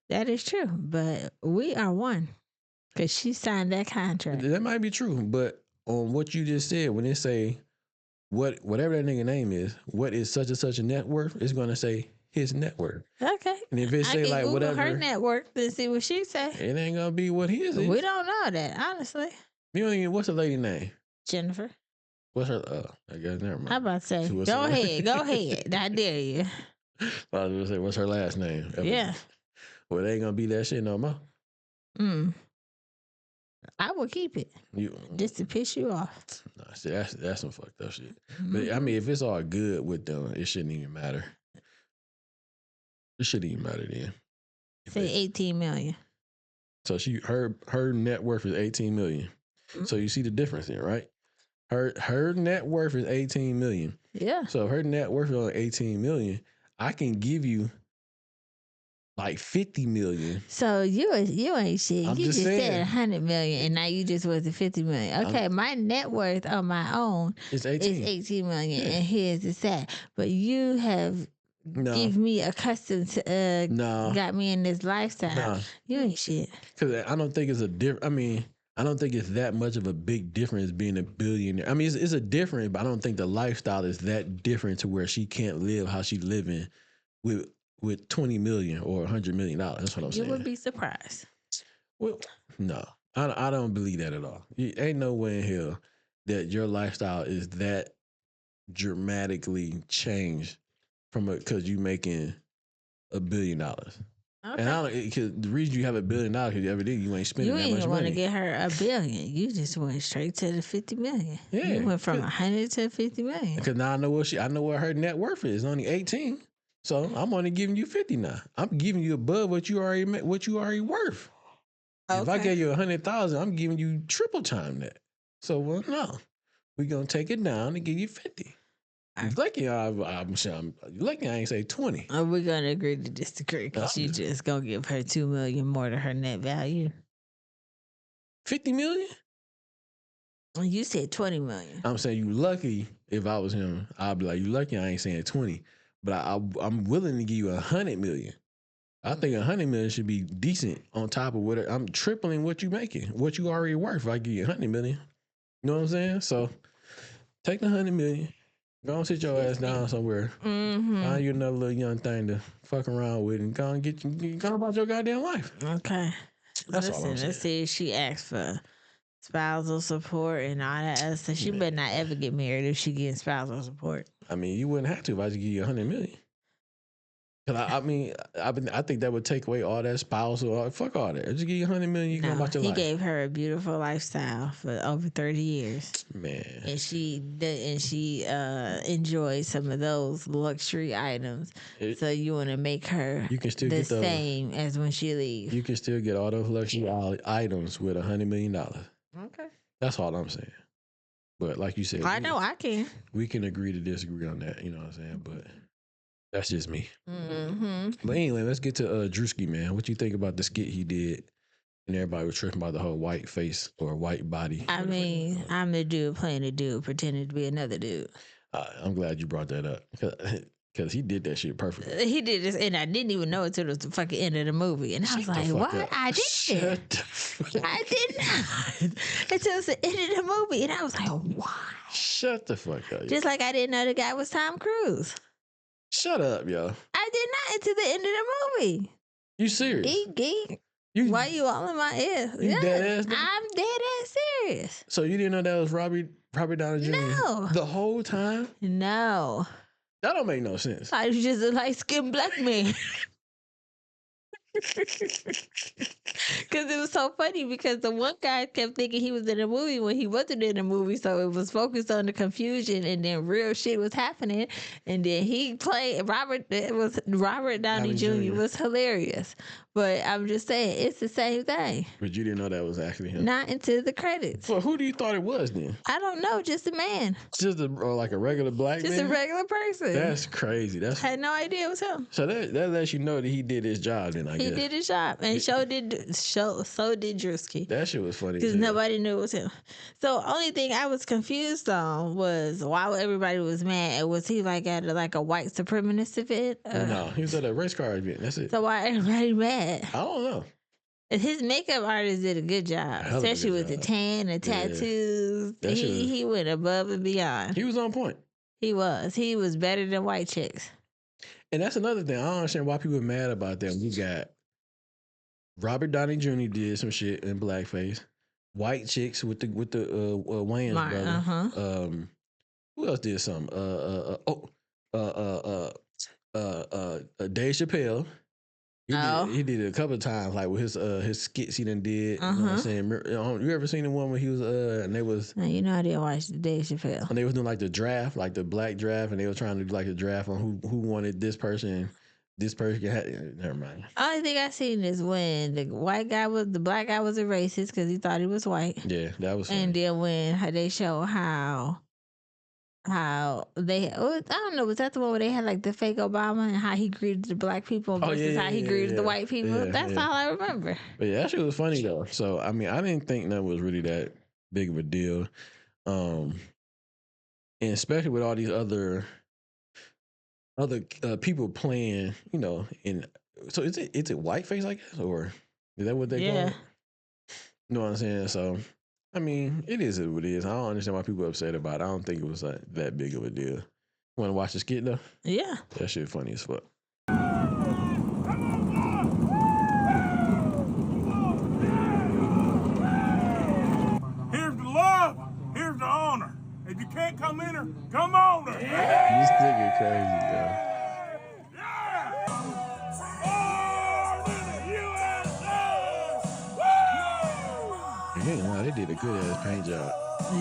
Speaker 2: That is true, but we are one. Because she signed that contract.
Speaker 1: That might be true, but on what you just said, when they say whatever that nigga name is, what is such and such a net worth, it's gonna say his net worth.
Speaker 2: Okay.
Speaker 1: And if it
Speaker 2: I
Speaker 1: say
Speaker 2: can
Speaker 1: like
Speaker 2: Google
Speaker 1: whatever,
Speaker 2: her network and see what she say.
Speaker 1: it ain't gonna be what his is.
Speaker 2: We don't know that, honestly.
Speaker 1: You don't even. What's the lady name?
Speaker 2: Jennifer.
Speaker 1: What's her? I guess never mind.
Speaker 2: How about to say?
Speaker 1: What's
Speaker 2: Go
Speaker 1: her-
Speaker 2: ahead. Go ahead. I dare you.
Speaker 1: I was gonna say, what's her last name?
Speaker 2: Yeah.
Speaker 1: Well, it ain't gonna be that shit no more.
Speaker 2: I will keep it
Speaker 1: You
Speaker 2: just to piss you off.
Speaker 1: nah, see, that's some fucked up shit. But I mean, if it's all good with them, it shouldn't even matter. It shouldn't even matter then.
Speaker 2: Say 18 million.
Speaker 1: So her net worth is 18 million. So you see the difference there, right? Her net worth is 18 million.
Speaker 2: Yeah.
Speaker 1: So if her net worth is only 18 million, I can give you like 50 million.
Speaker 2: So you ain't shit.
Speaker 1: I'm
Speaker 2: You
Speaker 1: just
Speaker 2: just said
Speaker 1: saying.
Speaker 2: 100 million, and now you just worth 50 million. Okay, my net worth on my own
Speaker 1: It's
Speaker 2: is
Speaker 1: 18.
Speaker 2: 18 million,
Speaker 1: Yeah.
Speaker 2: and his is that. But you have give me accustomed to got me in this lifestyle.
Speaker 1: Nah.
Speaker 2: You ain't shit.
Speaker 1: Because I don't think it's a different. I mean, I don't think it's that much of a big difference being a billionaire. I mean, it's a difference, but I don't think the lifestyle is that different to where she can't live how she living with 20 million or $100 million. That's what I'm saying.
Speaker 2: You would be surprised.
Speaker 1: Well, no, I don't believe that at all. Ain't no way in hell that your lifestyle is that dramatically changed from because you making $1 billion.
Speaker 2: Okay.
Speaker 1: And I don't, cause the reason you have $1 billion because every day you ain't spending
Speaker 2: You
Speaker 1: that much
Speaker 2: ain't want to
Speaker 1: money.
Speaker 2: get her $1 billion. You just went straight to the 50 million.
Speaker 1: Yeah,
Speaker 2: You went from 100 to 50 million.
Speaker 1: Because now I know what her net worth is. Only 18. So I'm only giving you 50 now. I'm giving you above what you already worth.
Speaker 2: Okay.
Speaker 1: If I gave you 100,000, I'm giving you triple time that. So no, we're gonna take it down and give you 50. You're lucky you're lucky I ain't say 20.
Speaker 2: Are we gonna agree to disagree? Because you just gonna give her 2 million more to her net value.
Speaker 1: 50 million?
Speaker 2: You said 20 million.
Speaker 1: I'm saying you lucky. If I was him, I'd be like, you lucky I ain't saying 20. But I'm willing to give you 100 million. I think 100 million should be decent on top of what I'm tripling what you making, what you already worth. If I give you 100 million, you know what I'm saying? So take the 100 million, go and sit your ass down somewhere, find you another little young thing to fuck around with, and go and go about your goddamn life.
Speaker 2: Okay.
Speaker 1: That's all I'm saying.
Speaker 2: Let's see if she asks for spousal support and all that other stuff. She better not ever get married if she getting spousal support.
Speaker 1: I mean, you wouldn't have to if I just give you 100 million. Cause I think that would take away all that spousal. Fuck all that. Just give you 100 million. You go about your life.
Speaker 2: He gave her a beautiful lifestyle for over 30 years.
Speaker 1: Man,
Speaker 2: and she enjoys some of those luxury items. So you want to make her
Speaker 1: you can still
Speaker 2: the
Speaker 1: get those,
Speaker 2: same as when she leaves.
Speaker 1: You can still get all those luxury items with $100 million.
Speaker 2: Okay,
Speaker 1: that's all I'm saying. But like you said,
Speaker 2: I know I can.
Speaker 1: We can agree to disagree on that. You know what I'm saying? But that's just me.
Speaker 2: Mm-hmm.
Speaker 1: But anyway, let's get to Drewski, man. What you think about the skit he did? And everybody was tripping about the whole white face or white body.
Speaker 2: I mean, I'm the dude playing a dude, pretending to be another dude.
Speaker 1: I'm glad you brought that up because he did that shit perfectly.
Speaker 2: He did this, and I didn't even know it till the fucking end of the movie. And I was like, "What?
Speaker 1: Up.
Speaker 2: I did? I did not." Until it's the end of the movie, and I was like, "Why?"
Speaker 1: Shut the fuck up.
Speaker 2: Just like I didn't know the guy was Tom Cruise.
Speaker 1: Shut up, yo.
Speaker 2: I did not until the end of the movie.
Speaker 1: You serious?
Speaker 2: Why you all in my ear?
Speaker 1: You dead ass?
Speaker 2: I'm dead ass serious.
Speaker 1: So you didn't know that was Robert Downey Jr.
Speaker 2: No.
Speaker 1: The whole time?
Speaker 2: No.
Speaker 1: That don't make no sense.
Speaker 2: I was just a light-skinned black man. Because it was so funny because the one guy kept thinking he was in a movie when he wasn't in a movie, so it was focused on the confusion, and then real shit was happening, and then he played Robert Downey Jr. was hilarious. But I'm just saying, it's the same thing.
Speaker 1: But you didn't know that was actually him?
Speaker 2: Not into the credits.
Speaker 1: Well, who do you thought it was then?
Speaker 2: I don't know, just a man.
Speaker 1: Just like a regular black man?
Speaker 2: Just a regular person.
Speaker 1: That's crazy. I
Speaker 2: had no idea it was him.
Speaker 1: So that lets you know that he did his job then, I guess.
Speaker 2: He did his job. And so did Drewski.
Speaker 1: That shit was funny.
Speaker 2: Because nobody knew it was him. So only thing I was confused on was why everybody was mad. Was he like at a white supremacist event?
Speaker 1: No, he was at a race car event. That's it.
Speaker 2: So why everybody mad?
Speaker 1: I don't know.
Speaker 2: His makeup artist did a good job,
Speaker 1: Hell of a
Speaker 2: especially
Speaker 1: good
Speaker 2: with the
Speaker 1: job.
Speaker 2: tan, the tattoos.
Speaker 1: That shit was-
Speaker 2: He went above and beyond.
Speaker 1: He was on point.
Speaker 2: He was better than white chicks.
Speaker 1: And that's another thing. I don't understand why people are mad about that. We got Robert Downey Jr. did some shit in blackface. White chicks with the Wayans brother. Who else did something? Dave Chappelle. He did it a couple of times, like with his skits he done did. You know what I'm saying? You ever seen the one where he was and they was?
Speaker 2: No, I didn't watch Dave Chappelle.
Speaker 1: And they was doing like the draft, like the black draft, and they were trying to do like a draft on who wanted this person. This person had. Never mind.
Speaker 2: Only thing I seen is when the black guy was a racist because he thought he was white.
Speaker 1: Yeah, that was funny.
Speaker 2: And then when they show how they, I don't know, was that the one where they had like the fake Obama and how he greeted the black people versus how he greeted the white people?
Speaker 1: Yeah,
Speaker 2: That's all I remember.
Speaker 1: But yeah, that shit was funny though. So I mean, I didn't think that was really that big of a deal, and especially with all these other people playing, you know. In so is it whiteface, I guess, or is that what they call it? You know what I'm saying? So. I mean, it is what it is. I don't understand why people are upset about it. I don't think it was that big of a deal. Want to watch the skit though? Yeah. That shit funny as fuck.
Speaker 5: Here's the love. Here's the honor. If you can't come in her, come on her.
Speaker 1: This nigga crazy, yo. They did a good ass paint job.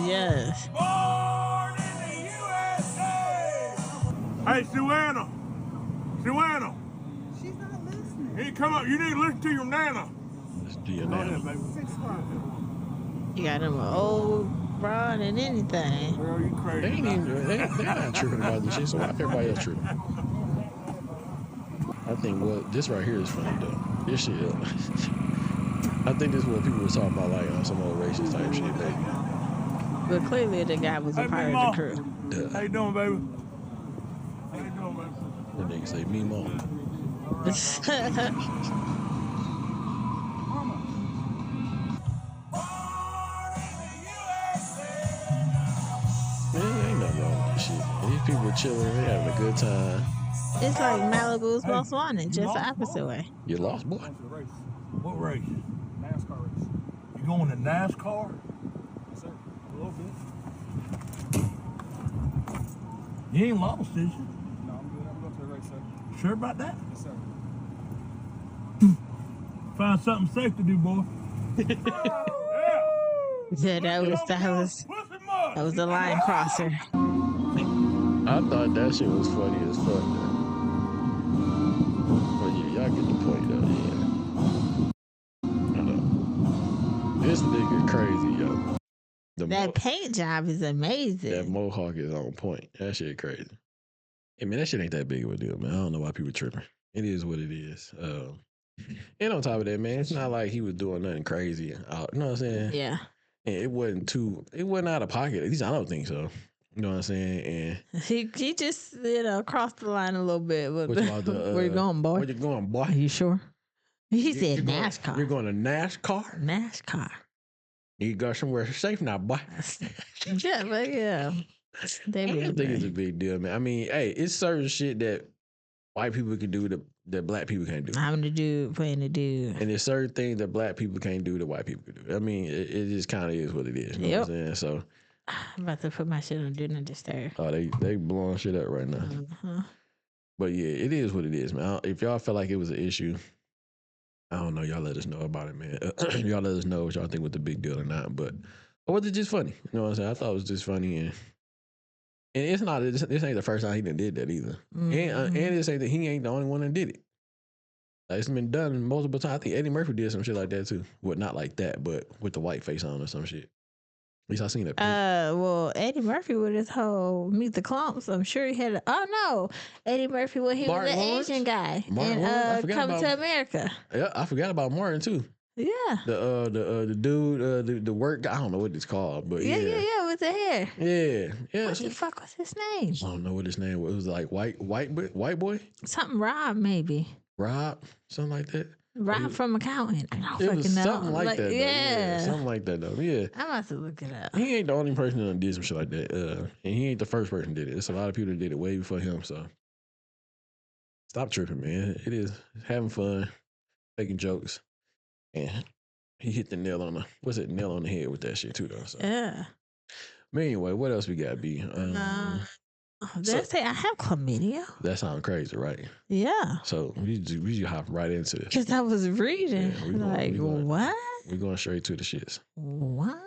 Speaker 2: Yes.
Speaker 5: Born in the USA. Hey, Suanna. She's not listening. Hey, come up. You need to listen to your nana.
Speaker 1: Listen to your nana.
Speaker 5: 6 o'clock.
Speaker 2: You got him an old broad and anything.
Speaker 5: Girl, you crazy.
Speaker 1: They're not tripping about this shit, so why everybody else tripping? I think this right here is funny though. This shit. I think this is what people were talking about, like some old racist type shit, baby.
Speaker 2: But clearly the guy was a part of the crew.
Speaker 5: Duh. How you doing, baby? How you doing, baby?
Speaker 1: That nigga say, me mom. Man, ain't nothing wrong with this shit. These people chilling, they having a good time.
Speaker 2: It's like Malibu's Most Wanted, just the opposite way.
Speaker 1: You lost, boy.
Speaker 5: What race? NASCAR race. You going to NASCAR? Yes, sir. A little bit. You ain't lost, is you?
Speaker 6: No, I'm good. I'm going to the race, sir.
Speaker 5: Sure about that?
Speaker 6: Yes, sir.
Speaker 5: Find something safe to do, boy.
Speaker 2: Yeah, that was the line crosser.
Speaker 1: I thought that shit was funny as fuck, though. But yeah, y'all get the point, though, yeah. This nigga crazy, yo.
Speaker 2: That paint job is amazing.
Speaker 1: That mohawk is on point. That shit crazy. I mean, that shit ain't that big of a deal, man. I don't know why people tripping. It is what it is. And on top of that, man, it's not like he was doing nothing crazy. You know what I'm saying?
Speaker 2: Yeah.
Speaker 1: And it wasn't out of pocket. At least I don't think so. You know what I'm saying? And
Speaker 2: he just, crossed the line a little bit. But where you going, boy?
Speaker 1: Where you going, boy?
Speaker 2: Are you sure? He said NASCAR.
Speaker 1: You're going to NASCAR?
Speaker 2: NASCAR.
Speaker 1: You go somewhere safe now, boy.
Speaker 2: Yeah, but yeah.
Speaker 1: I don't think it's a big deal, man. I mean, hey, it's certain shit that white people can do that black people can't do.
Speaker 2: I'm the dude playing the dude.
Speaker 1: And there's certain things that black people can't do that white people can do. I mean, it just kind of is what it is. You know what I'm saying? So
Speaker 2: I'm about to put my shit on Do Not Disturb.
Speaker 1: Oh, they blowing shit up right now.
Speaker 2: Mm-hmm.
Speaker 1: But yeah, it is what it is, man. If y'all felt like it was an issue, I don't know. Y'all let us know about it, man. Y'all let us know what y'all think was the big deal or not. But or was it just funny? You know what I'm saying? I thought it was just funny, and it's not. This ain't the first time he done did that either. Mm-hmm. And this ain't that he ain't the only one that did it. Like, it's been done multiple times. I think Eddie Murphy did some shit like that too. Well, not like that, but with the white face on or some shit. At least I seen that.
Speaker 2: Well, Eddie Murphy with his whole Meet the Clumps, I'm sure he had. Eddie Murphy when he was the Asian guy and Coming to America.
Speaker 1: Yeah, I forgot about Martin too.
Speaker 2: Yeah.
Speaker 1: The dude, the work guy. I don't know what it's called, but yeah,
Speaker 2: with the hair.
Speaker 1: Yeah.
Speaker 2: What the fuck was his name?
Speaker 1: I don't know what his name was. It was like white boy.
Speaker 2: Something Rob maybe.
Speaker 1: Rob, something like that.
Speaker 2: Rob from accountant. I don't
Speaker 1: It
Speaker 2: fucking
Speaker 1: was
Speaker 2: know.
Speaker 1: something like that, though. Yeah,
Speaker 2: Yeah.
Speaker 1: something like that, though. Yeah.
Speaker 2: I'm about to look it up.
Speaker 1: He ain't the only person that did some shit like that. And he ain't the first person that did it. It's a lot of people that did it way before him. So stop tripping, man. It is having fun, making jokes. And he hit the nail on the head with that shit too, though. So.
Speaker 2: Yeah.
Speaker 1: But anyway, what else we got, B?
Speaker 2: Did I say I have chlamydia?
Speaker 1: That sounds crazy, right?
Speaker 2: Yeah.
Speaker 1: So we just hop right into this.
Speaker 2: Because I was reading. What?
Speaker 1: We're going straight to the shits.
Speaker 2: What?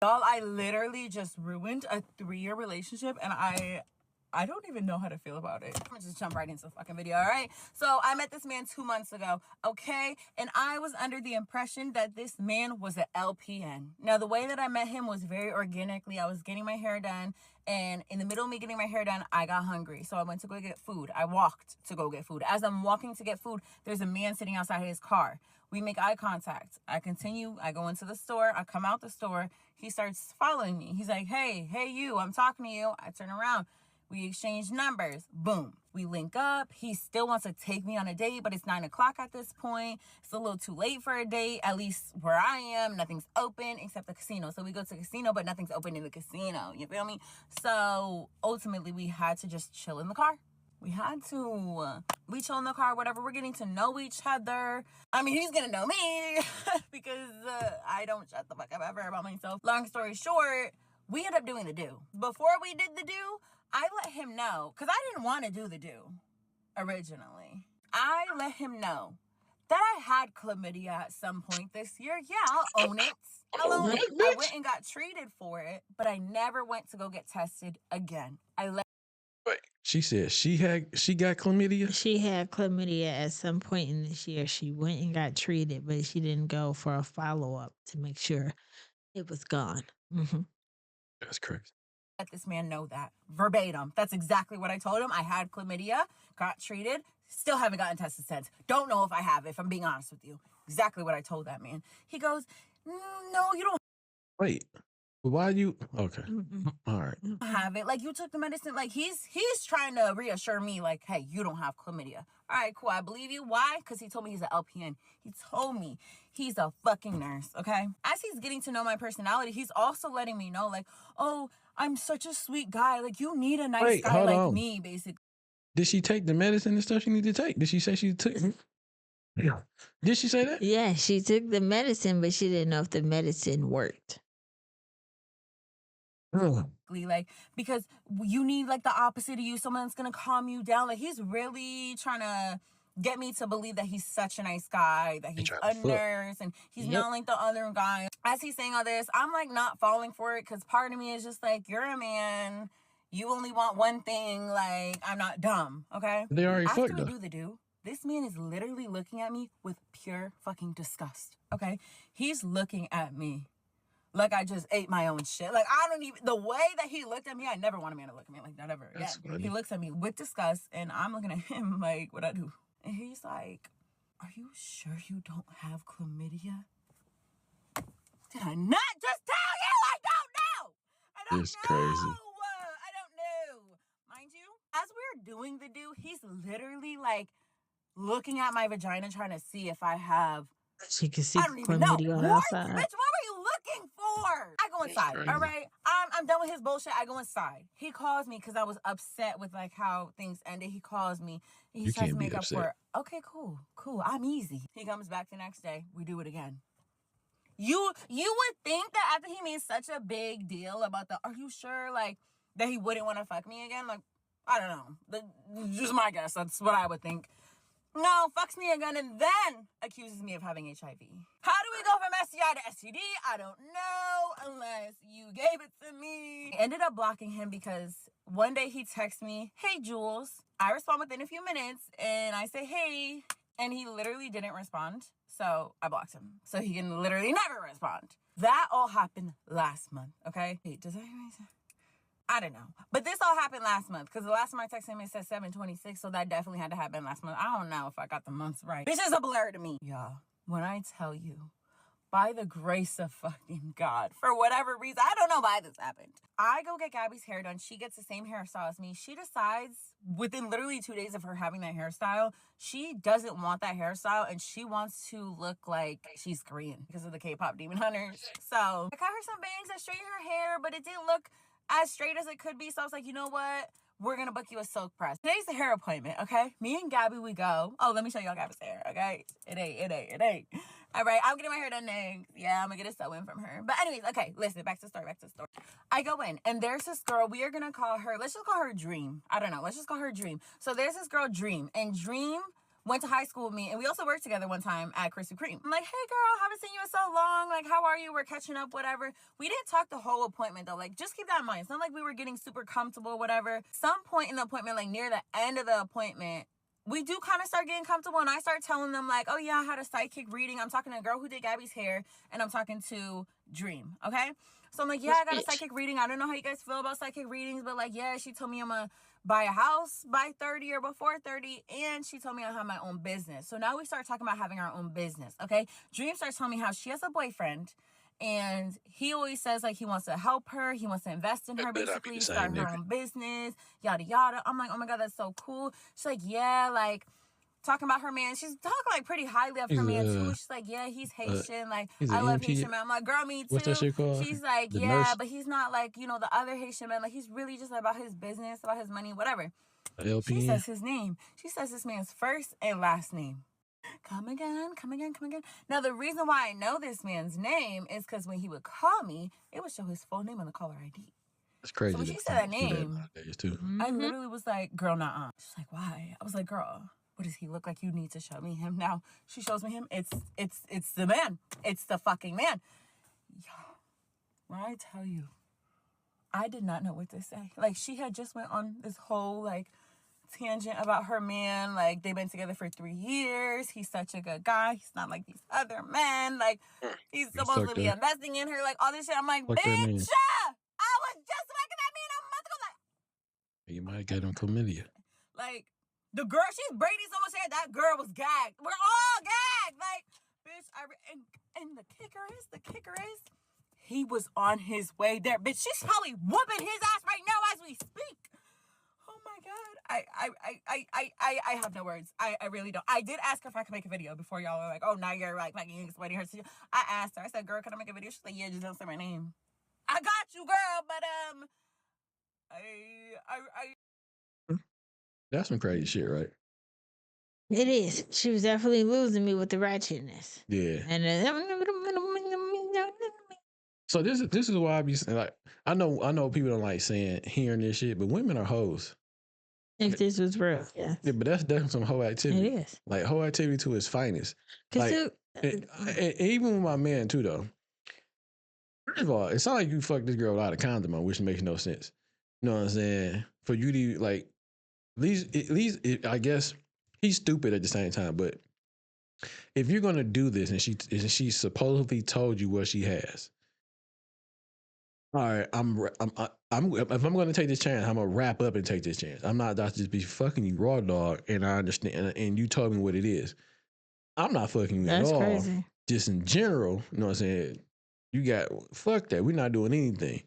Speaker 7: Y'all, I literally just ruined a 3-year relationship, and I don't even know how to feel about it. I'm gonna just jump right into the fucking video, all right? So I met this man 2 months ago, okay? And I was under the impression that this man was an LPN. Now, the way that I met him was very organically. I was getting my hair done, and in the middle of me getting my hair done, I got hungry. So I went to go get food. I walked to go get food. As I'm walking to get food, there's a man sitting outside his car. We make eye contact. I continue. I go into the store. I come out the store. He starts following me. He's like, hey, you, I'm talking to you. I turn around. We exchange numbers. Boom. We link up. He still wants to take me on a date, but it's 9 o'clock at this point. It's a little too late for a date, at least where I am. Nothing's open except the casino. So we go to the casino, but nothing's open in the casino. You feel me? So ultimately, we had to just chill in the car. We chill in the car, whatever. We're getting to know each other. I mean, he's going to know me because I don't shut the fuck up ever about myself. Long story short, we ended up doing the do. Before we did the do, I let him know, because I didn't want to do the do originally. I let him know that I had chlamydia at some point this year. Yeah, I'll own it. I went and got treated for it, but I never went to go get tested again.
Speaker 1: Wait, she said she got chlamydia?
Speaker 2: She had chlamydia at some point in this year. She went and got treated, but she didn't go for a follow-up to make sure it was gone. Mm-hmm.
Speaker 1: That's crazy.
Speaker 7: Let this man know that verbatim. That's exactly what I told him. I had chlamydia, got treated, still haven't gotten tested since. Don't know if I have it, if I'm being honest with you. Exactly what I told that man. He goes, no, you don't
Speaker 1: Wait, why you? Okay, all right.
Speaker 7: have it. Like, you took the medicine. Like, he's trying to reassure me, like, hey, you don't have chlamydia. All right, cool. I believe you. Why? Because he told me he's an LPN. He told me he's a fucking nurse, okay? As he's getting to know my personality, he's also letting me know, like, oh, I'm such a sweet guy. Like, you need a nice guy like me, basically.
Speaker 1: Did she take the medicine and stuff she needed to take? Did she say she took? Yeah. Did she say that?
Speaker 2: Yeah, she took the medicine, but she didn't know if the medicine worked.
Speaker 7: Like, because you need, like, the opposite of you, someone that's gonna calm you down. Like, he's really trying to get me to believe that he's such a nice guy, that he's a nurse, and he's not like the other guy. As he's saying all this, I'm, like, not falling for it, because part of me is just like, you're a man, you only want one thing. Like, I'm not dumb, okay?
Speaker 1: They already fucked
Speaker 7: After we
Speaker 1: her.
Speaker 7: do the do, this man is literally looking at me with pure fucking disgust, okay? He's looking at me like I just ate my own shit. Like, I don't even, the way that he looked at me, I never want a man to look at me like that ever again. He looks at me with disgust, and I'm looking at him like, what I do? And he's like, are you sure you don't have chlamydia? Did I not just tell you? I don't know. I don't
Speaker 1: It's
Speaker 7: know.
Speaker 1: crazy.
Speaker 7: I don't know. Mind you, as we're doing the do, he's literally like looking at my vagina trying to see if I have.
Speaker 2: She could see
Speaker 7: I don't even know.
Speaker 2: chlamydia on the
Speaker 7: What?
Speaker 2: outside.
Speaker 7: Bitch, what were you looking for? I go inside, all right? I'm done with his bullshit. I go inside. He calls me because I was upset with, like, how things ended. He calls me. He tries to make up for it. Okay, cool. I'm easy. He comes back the next day. We do it again. You would think that after he made such a big deal about are you sure, like, that he wouldn't want to fuck me again? Like, I don't know. Just my guess. That's what I would think. No, fucks me again, and then accuses me of having HIV. How do we go from STI to STD? I don't know, unless you gave it to me. I ended up blocking him because one day he texts me, hey, Jules. I respond within a few minutes, and I say, hey, and he literally didn't respond, so I blocked him. So he can literally never respond. That all happened last month, okay? Wait, does that make sense? I don't know. But this all happened last month, because the last time I texted him, it said 7/26, so that definitely had to happen last month. I don't know if I got the months right. This is a blur to me. Y'all, when I tell you, by the grace of fucking God, for whatever reason, I don't know why this happened. I go get Gabby's hair done. She gets the same hairstyle as me. She decides within literally 2 days of her having that hairstyle, she doesn't want that hairstyle and she wants to look like she's Korean because of the K-pop Demon Hunters. So I got her some bangs that straightened her hair, but it didn't look as straight as it could be. So I was like, you know what? We're going to book you a silk press. Today's the hair appointment, okay? Me and Gabby, we go. Oh, let me show y'all Gabby's hair, okay? It ain't. All right, I'm getting my hair done next. Yeah, I'm going to get a sew-in from her. But anyways, okay, listen, back to the story. I go in, and there's this girl. We are going to call her, let's just call her Dream. I don't know. Let's just call her Dream. So there's this girl, Dream. And Dream went to high school with me, and we also worked together one time at Krispy Kreme. I'm like, hey, girl, haven't seen you in so long. Like, how are you? We're catching up, whatever. We didn't talk the whole appointment, though. Like, just keep that in mind. It's not like we were getting super comfortable, whatever. Some point in the appointment, like near the end of the appointment, we do kind of start getting comfortable, and I start telling them, like, oh, yeah, I had a psychic reading. I'm talking to a girl who did Gabby's hair, and I'm talking to Dream, okay? So I'm like, yeah, I got a psychic reading. I don't know how you guys feel about psychic readings, but, like, yeah, she told me I'm going to buy a house by 30 or before 30, and she told me I have my own business. So now we start talking about having our own business, okay? Dream starts telling me how she has a boyfriend, and he always says, like, he wants to help her. He wants to invest in her, basically, start her own business, yada, yada. I'm like, oh, my God, that's so cool. She's like, yeah, like, talking about her man. She's talking, like, pretty highly of her man, too. She's like, yeah, he's Haitian. Like, I love Haitian man. I'm like, girl, me, too.
Speaker 1: What's that shit called?
Speaker 7: She's like,
Speaker 1: The
Speaker 7: yeah,
Speaker 1: nurse?
Speaker 7: but he's not, like, you know, the other Haitian man. Like, he's really just about his business, about his money, whatever.
Speaker 1: LPN?
Speaker 7: She says his name. She says this man's first and last name. Come again. Now, the reason why I know this man's name is because when he would call me, it would show his full name on the caller ID.
Speaker 1: That's crazy.
Speaker 7: So when she said that name,
Speaker 1: too.
Speaker 7: I literally was like, girl, nah. She's like, why? I was like, girl, what does he look like? You need to show me him. Now, she shows me him. It's the man. It's the fucking man. Yo, when I tell you, I did not know what to say. Like, she had just went on this whole, like, tangent about her man. Like, they've been together for 3 years. He's such a good guy. He's not like these other men. Like, he's supposed to be investing in her. Like, all this shit. I'm like, bitch, I was just fucking that man a month ago. Like,
Speaker 1: you might get him chlamydia.
Speaker 7: Like, the girl, she's braiding so much hair, that girl was gagged. We're all gagged. Like, bitch, and the kicker is, he was on his way there. Bitch, she's probably whooping his ass right now as we speak. Oh my God. I have no words. I really don't. I did ask her if I could make a video before y'all were like, oh, now you're like explaining her. I asked her, I said, girl, can I make a video? She's like, yeah, just don't say my name. I got you, girl, but
Speaker 1: That's some crazy shit, right?
Speaker 2: It is. She was definitely losing me with the ratchetness.
Speaker 1: Yeah.
Speaker 2: And
Speaker 1: So this is why I be saying, like, I know people don't like hearing this shit, but women are hoes.
Speaker 2: if this was real, yeah.
Speaker 1: Yeah, but that's definitely some hoe activity.
Speaker 2: It is.
Speaker 1: Like, hoe activity to its finest. Like, and even with my man too, though. First of all, it's not like you fuck this girl without a condom on, which makes no sense. You know what I'm saying? For you to, like, at least I guess he's stupid at the same time. But if you're gonna do this, and she supposedly told you what she has, all right, if I'm gonna take this chance, I'm gonna wrap up and take this chance. I'm not about to just be fucking you raw dog, and I understand, and you told me what it is. I'm not fucking you at all.
Speaker 2: That's crazy.
Speaker 1: Just in general, you know what I'm saying? You got, fuck that. We're not doing anything.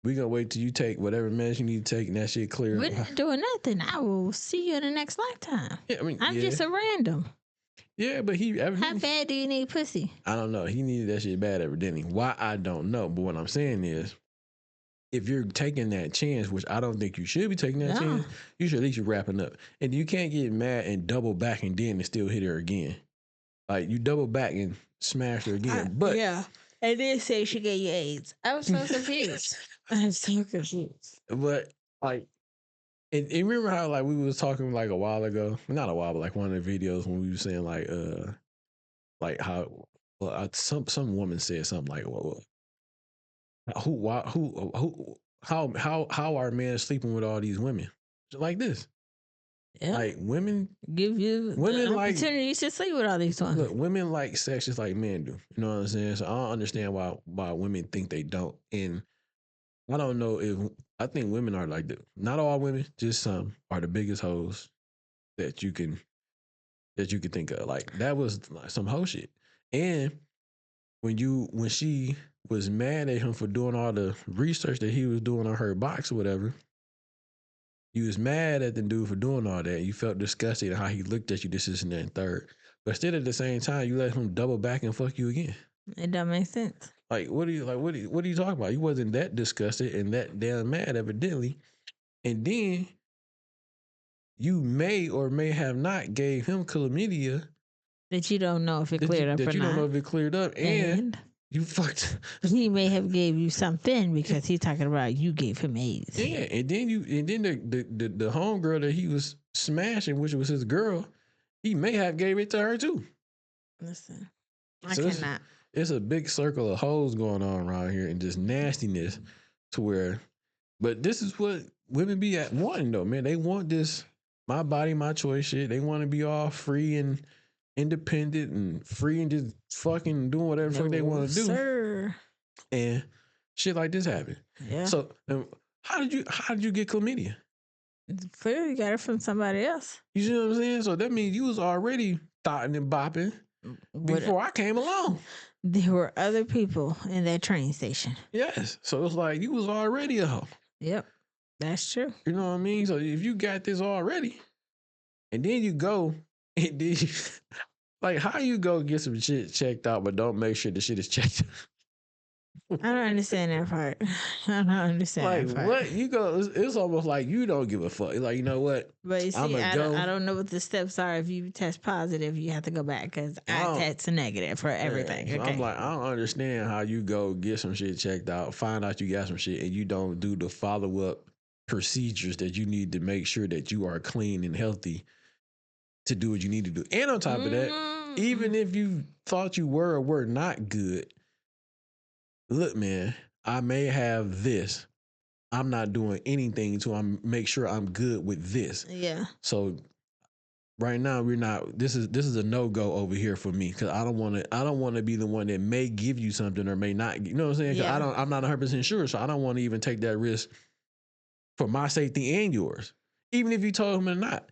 Speaker 1: We're gonna wait till you take whatever medicine you need to take and that shit clear.
Speaker 2: We're not doing nothing. I will see you in the next lifetime.
Speaker 1: Yeah, I mean,
Speaker 2: I'm just a random.
Speaker 1: Yeah, but
Speaker 2: how bad do you need pussy?
Speaker 1: I don't know. He needed that shit bad evidently. Why, I don't know. But what I'm saying is, if you're taking that chance, which I don't think you should be taking that chance, you should at least be wrapping up. And you can't get mad and double back and then and still hit her again. Like, you double back and smash her again. But
Speaker 2: yeah. And then say she gave you AIDS. I was so confused. I'm so confused.
Speaker 1: But, like, and remember how, like, we was talking, like, a while ago? Not a while, but, like, one of the videos when we were saying, like how some woman said something like, how are men sleeping with all these women like this? Yeah. Like, women
Speaker 2: give you opportunities to sleep with all these women.
Speaker 1: Look, women like sex just like men do. You know what I'm saying? So I don't understand why women think they don't. And I don't know if, I think women are like, not all women, just some are the biggest hoes that you can think of. Like, that was like some hoe shit. And when she was mad at him for doing all the research that he was doing on her box or whatever, you was mad at the dude for doing all that. You felt disgusted at how he looked at you, this, and that, and third. But still, at the same time, you let him double back and fuck you again.
Speaker 2: It don't make sense.
Speaker 1: Like, what are you talking about? You wasn't that disgusted and that damn mad, evidently. And then you may or may have not gave him chlamydia
Speaker 2: That you don't know if it cleared up or
Speaker 1: that you don't know
Speaker 2: not.
Speaker 1: if it cleared up, and you fucked.
Speaker 2: He may have gave you something because he's talking about you gave him AIDS.
Speaker 1: Yeah, and then the homegirl that he was smashing, which was his girl, he may have gave it to her too.
Speaker 2: Listen, I
Speaker 1: So
Speaker 2: cannot.
Speaker 1: It's a big circle of hoes going on around here and just nastiness to where, but this is what women be at wanting though, man. They want this my body, my choice shit. They want to be all free and independent and free and just fucking doing whatever the fuck they want to do.
Speaker 2: Sir.
Speaker 1: And shit like this happened.
Speaker 2: Yeah.
Speaker 1: So how did you get chlamydia?
Speaker 2: Clearly you got it from somebody else.
Speaker 1: You see what I'm saying? So that means you was already thotting and bopping before I came along.
Speaker 2: There were other people in that train station.
Speaker 1: Yes. So it's like you was already a hoe.
Speaker 2: Yep. That's true.
Speaker 1: You know what I mean? So if you got this already, and then you go and then you, like how you go get some shit checked out, but don't make sure the shit is checked.
Speaker 2: I don't understand that part. I don't understand
Speaker 1: Like
Speaker 2: that part.
Speaker 1: what you go? It's almost like you don't give a fuck. It's like, you know what?
Speaker 2: But you see,
Speaker 1: I'ma
Speaker 2: I
Speaker 1: go.
Speaker 2: don't know what the steps are. If you test positive, you have to go back because I test negative for everything.
Speaker 1: So
Speaker 2: Okay.
Speaker 1: I'm like, I don't understand how you go get some shit checked out, find out you got some shit, and you don't do the follow up procedures that you need to make sure that you are clean and healthy to do what you need to do. And on top of that, even if you thought you were or were not good, look, man, I may have this. I'm not doing anything to make sure I'm good with this.
Speaker 2: Yeah.
Speaker 1: So right now we're not. This is a no go over here for me because I don't want to be the one that may give you something or may not. You know what I'm saying? 'Cause
Speaker 2: Yeah.
Speaker 1: I'm not 100% sure, so I don't want to even take that risk for my safety and yours, even if you told him or not.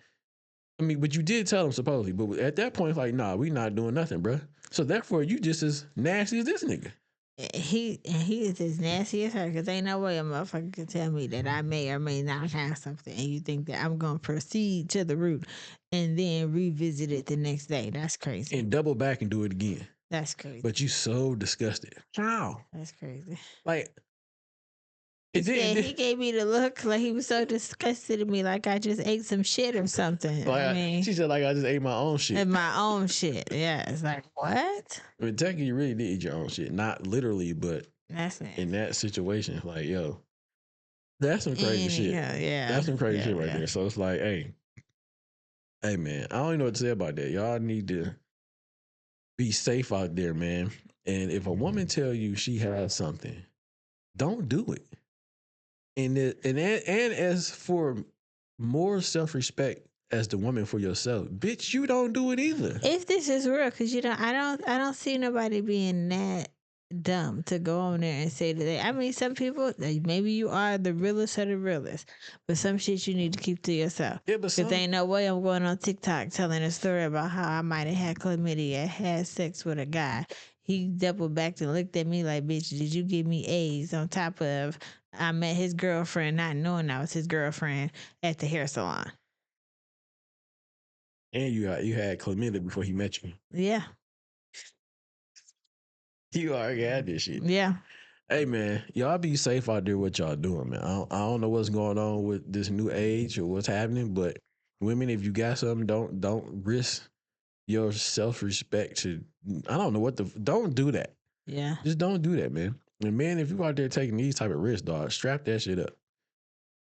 Speaker 1: I mean, but you did tell him supposedly. But at that point, it's like, nah, we not doing nothing, bro. So therefore, you just as nasty as this nigga.
Speaker 2: He is as nasty as her because ain't no way a motherfucker can tell me that I may or may not have something and you think that I'm going to proceed to the root and then revisit it the next day. That's crazy.
Speaker 1: And double back and do it again.
Speaker 2: That's crazy.
Speaker 1: But you so disgusted. How?
Speaker 2: That's crazy.
Speaker 1: Like,
Speaker 2: He gave me the look like he was so disgusted at me, like I just ate some shit or something.
Speaker 1: Like
Speaker 2: I mean,
Speaker 1: she said, like I just ate my own shit.
Speaker 2: and my own shit. Yeah, it's like what?
Speaker 1: I mean, technically, you really did eat your own shit, not literally, but
Speaker 2: That's nasty.
Speaker 1: in that situation, like yo, that's some crazy shit.
Speaker 2: Yeah,
Speaker 1: That's some crazy shit right there. So it's like, hey, man, I don't even know what to say about that. Y'all need to be safe out there, man. And if a woman tell you she has something, don't do it. And as for more self-respect as the woman for yourself, bitch, you don't do it either.
Speaker 2: If this is real, because I don't see nobody being that dumb to go on there and say that. I mean, some people, maybe you are the realest of the realest, but some shit you need to keep to yourself.
Speaker 1: Yeah, but
Speaker 2: Because there ain't no way I'm going on TikTok telling a story about how I might have had chlamydia, had sex with a guy. He doubled back and looked at me like, bitch, did you give me AIDS? On top of, I met his girlfriend, not knowing I was his girlfriend, at the hair salon.
Speaker 1: And you had chlamydia before he met you.
Speaker 2: Yeah.
Speaker 1: You already had this shit.
Speaker 2: Yeah.
Speaker 1: Hey, man, y'all be safe out there what y'all doing, man. I don't know what's going on with this new age or what's happening, but women, if you got something, don't risk your self-respect to, I don't know don't do that.
Speaker 2: Yeah.
Speaker 1: Just don't do that, man. And man, if you out there taking these type of risks, dog, strap that shit up.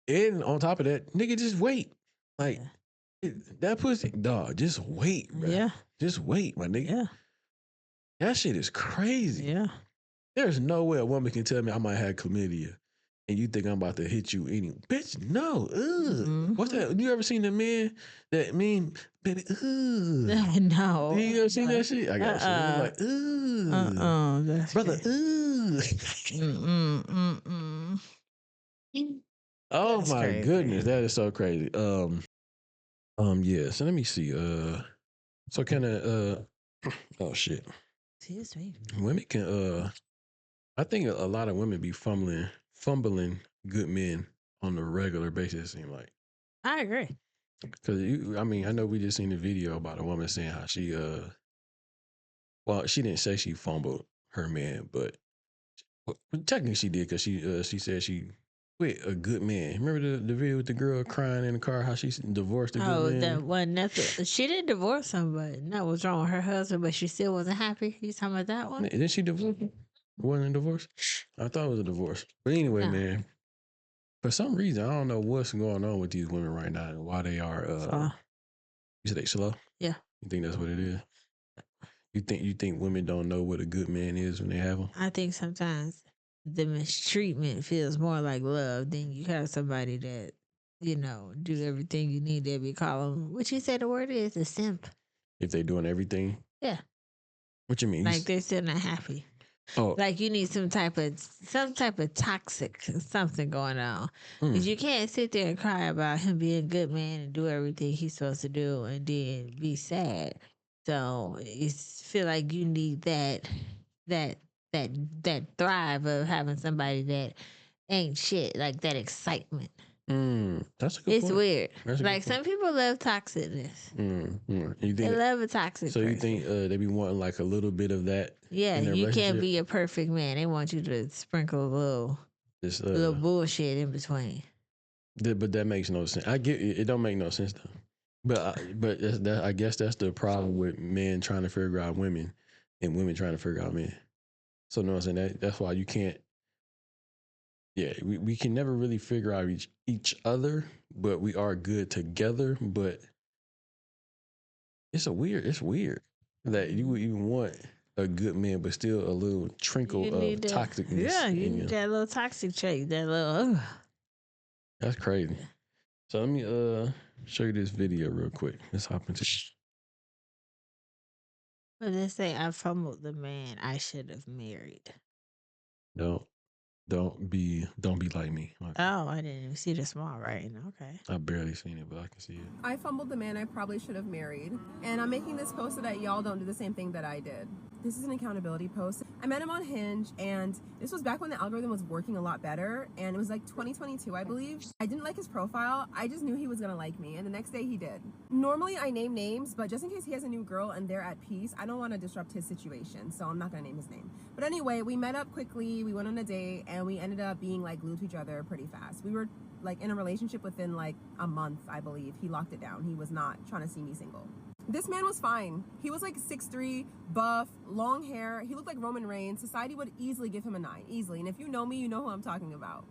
Speaker 1: And on top of that, nigga, just wait. Like, that pussy, dog, just wait, bro.
Speaker 2: Yeah.
Speaker 1: Just wait, my nigga.
Speaker 2: Yeah.
Speaker 1: That shit is crazy.
Speaker 2: Yeah.
Speaker 1: There's no way a woman can tell me I might have chlamydia and you think I'm about to hit you any. Bitch, no. Ugh. What's that? You ever seen the men that mean, baby, ugh.
Speaker 2: No.
Speaker 1: You ever seen that shit? I got shit. Like, ugh.
Speaker 2: That's
Speaker 1: Brother,
Speaker 2: crazy.
Speaker 1: ugh. Oh
Speaker 2: That's
Speaker 1: my
Speaker 2: crazy.
Speaker 1: goodness. That is so crazy. Yeah. So let me see. So kind of, oh shit.
Speaker 2: Excuse me.
Speaker 1: Women can I think a lot of women be fumbling good men on a regular basis, it seem like.
Speaker 2: I agree.
Speaker 1: Cause I mean, I know we just seen a video about a woman saying how she well, she didn't say she fumbled her man, but technically she did because she said she quit a good man. Remember the video with the girl crying in the car how she divorced a good
Speaker 2: Oh,
Speaker 1: man?
Speaker 2: that one nothing. She didn't divorce him, but that was wrong with her husband, but she still wasn't happy. You talking about that one?
Speaker 1: Didn't she divorce him? Wasn't a divorce? I thought it was a divorce. But anyway,
Speaker 2: No.
Speaker 1: man, for some reason I don't know what's going on with these women right now and why they are you said they slow?
Speaker 2: Yeah.
Speaker 1: You think that's what it is? You think women don't know what a good man is when they have him?
Speaker 2: I think sometimes the mistreatment feels more like love than you have somebody that, do everything you need. They be calling, what you say the word is, a simp.
Speaker 1: If they doing everything?
Speaker 2: Yeah.
Speaker 1: What you mean?
Speaker 2: Like they're still not happy.
Speaker 1: Oh,
Speaker 2: Like you need some type of toxic something going on. Because you can't sit there and cry about him being a good man and do everything he's supposed to do and then be sad. So it's feel like you need that thrive of having somebody that ain't shit, like that excitement.
Speaker 1: That's a good
Speaker 2: It's
Speaker 1: point.
Speaker 2: weird.
Speaker 1: That's a
Speaker 2: Like
Speaker 1: good point.
Speaker 2: some people love toxicness.
Speaker 1: You
Speaker 2: They
Speaker 1: think
Speaker 2: love a toxic
Speaker 1: so?
Speaker 2: person.
Speaker 1: You think they be wanting like a little bit of that?
Speaker 2: Yeah,
Speaker 1: in their
Speaker 2: you can't
Speaker 1: relationship?
Speaker 2: be a perfect man. They want you to sprinkle a little bullshit in between.
Speaker 1: But that makes no sense. I get it. It don't make no sense though. But I guess that's the problem with men trying to figure out women, and women trying to figure out men. So no, I'm saying that's why you can't. Yeah, we can never really figure out each other, but we are good together. But it's weird that you would even want a good man, but still a little trinkle of toxicness.
Speaker 2: Yeah, you
Speaker 1: in
Speaker 2: need
Speaker 1: you.
Speaker 2: that little toxic trait. That little.
Speaker 1: That's crazy. So let me show you this video real quick. Let's hop into.
Speaker 2: But they say I fumbled the man I should have married.
Speaker 1: Don't be like me. Okay.
Speaker 2: Oh, I didn't even see the small writing. Okay.
Speaker 1: I barely seen it, but I can see it.
Speaker 8: I fumbled the man I probably should have married. And I'm making this post so that y'all don't do the same thing that I did. This is an accountability post. I met him on Hinge, and this was back when the algorithm was working a lot better. And it was like 2022, I believe. I didn't like his profile. I just knew he was gonna like me. And the next day he did. Normally I name names, but just in case he has a new girl and they're at peace, I don't want to disrupt his situation. So I'm not gonna name his name. But anyway, we met up quickly. We went on a date, and we ended up being like glued to each other pretty fast. We were like in a relationship within like a month, I believe. He locked it down. He was not trying to see me single. This man was fine. He was like 6'3", buff, long hair. He looked like Roman Reigns. Society would easily give him a 9, easily. And if you know me, you know who I'm talking about.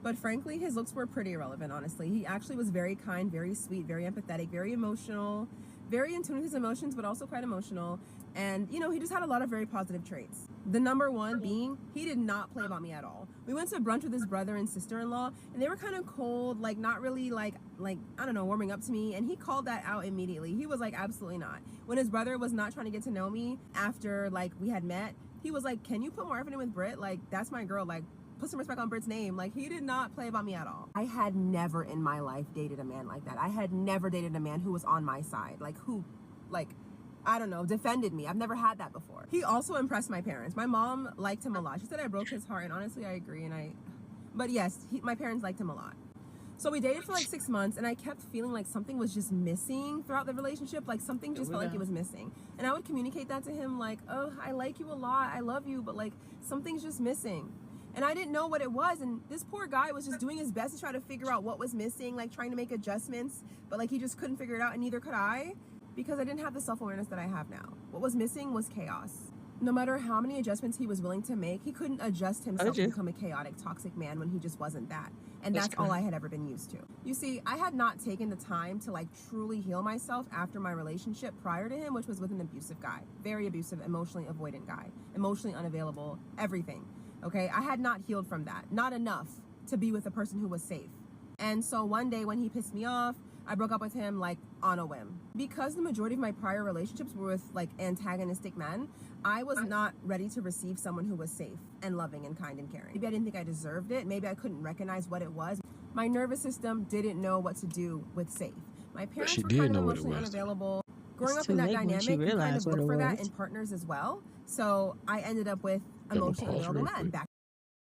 Speaker 8: But frankly, his looks were pretty irrelevant, honestly. He actually was very kind, very sweet, very empathetic, very emotional, very in tune with his emotions, but also quite emotional. And, he just had a lot of very positive traits. The number one being, he did not play about me at all. We went to brunch with his brother and sister-in-law, and they were kind of cold, like not really like, I don't know, warming up to me. And he called that out immediately. He was like, absolutely not. When his brother was not trying to get to know me after like we had met, he was like, can you put more effort in with Britt? Like, that's my girl. Like, put some respect on Britt's name. Like, he did not play about me at all. I had never in my life dated a man like that. I had never dated a man who was on my side. I don't know, defended me. I've never had that before. He also impressed my parents. My mom liked him a lot. She said I broke his heart, and honestly, I agree. But yes, my parents liked him a lot. So we dated for like 6 months, and I kept feeling like something was just missing throughout the relationship. Like something just felt like it was missing. And I would communicate that to him like, oh, I like you a lot. I love you, but like something's just missing. And I didn't know what it was. And this poor guy was just doing his best to try to figure out what was missing, like trying to make adjustments, but like he just couldn't figure it out, and neither could I, because I didn't have the self-awareness that I have now. What was missing was chaos. No matter how many adjustments he was willing to make, he couldn't adjust himself to become a chaotic, toxic man when he just wasn't that. And that's all I had ever been used to. You see, I had not taken the time to like truly heal myself after my relationship prior to him, which was with an abusive guy. Very abusive, emotionally avoidant guy. Emotionally unavailable, everything. Okay, I had not healed from that. Not enough to be with a person who was safe. And so one day when he pissed me off, I broke up with him like on a whim. Because the majority of my prior relationships were with like antagonistic men, I was not ready to receive someone who was safe and loving and kind and caring. Maybe I didn't think I deserved it. Maybe I couldn't recognize what it was. My nervous system didn't know what to do with safe. My parents were kind of emotionally unavailable. growing
Speaker 2: It's
Speaker 8: up in
Speaker 2: too
Speaker 8: that
Speaker 2: late when she
Speaker 8: dynamic, you kind
Speaker 2: realized
Speaker 8: of
Speaker 2: what
Speaker 8: look
Speaker 2: it
Speaker 8: for that
Speaker 2: was.
Speaker 8: in partners as well. So I ended up with
Speaker 1: I'm gonna
Speaker 8: emotionally
Speaker 1: pause
Speaker 8: unavailable
Speaker 1: real
Speaker 8: men.
Speaker 1: quick.
Speaker 8: Back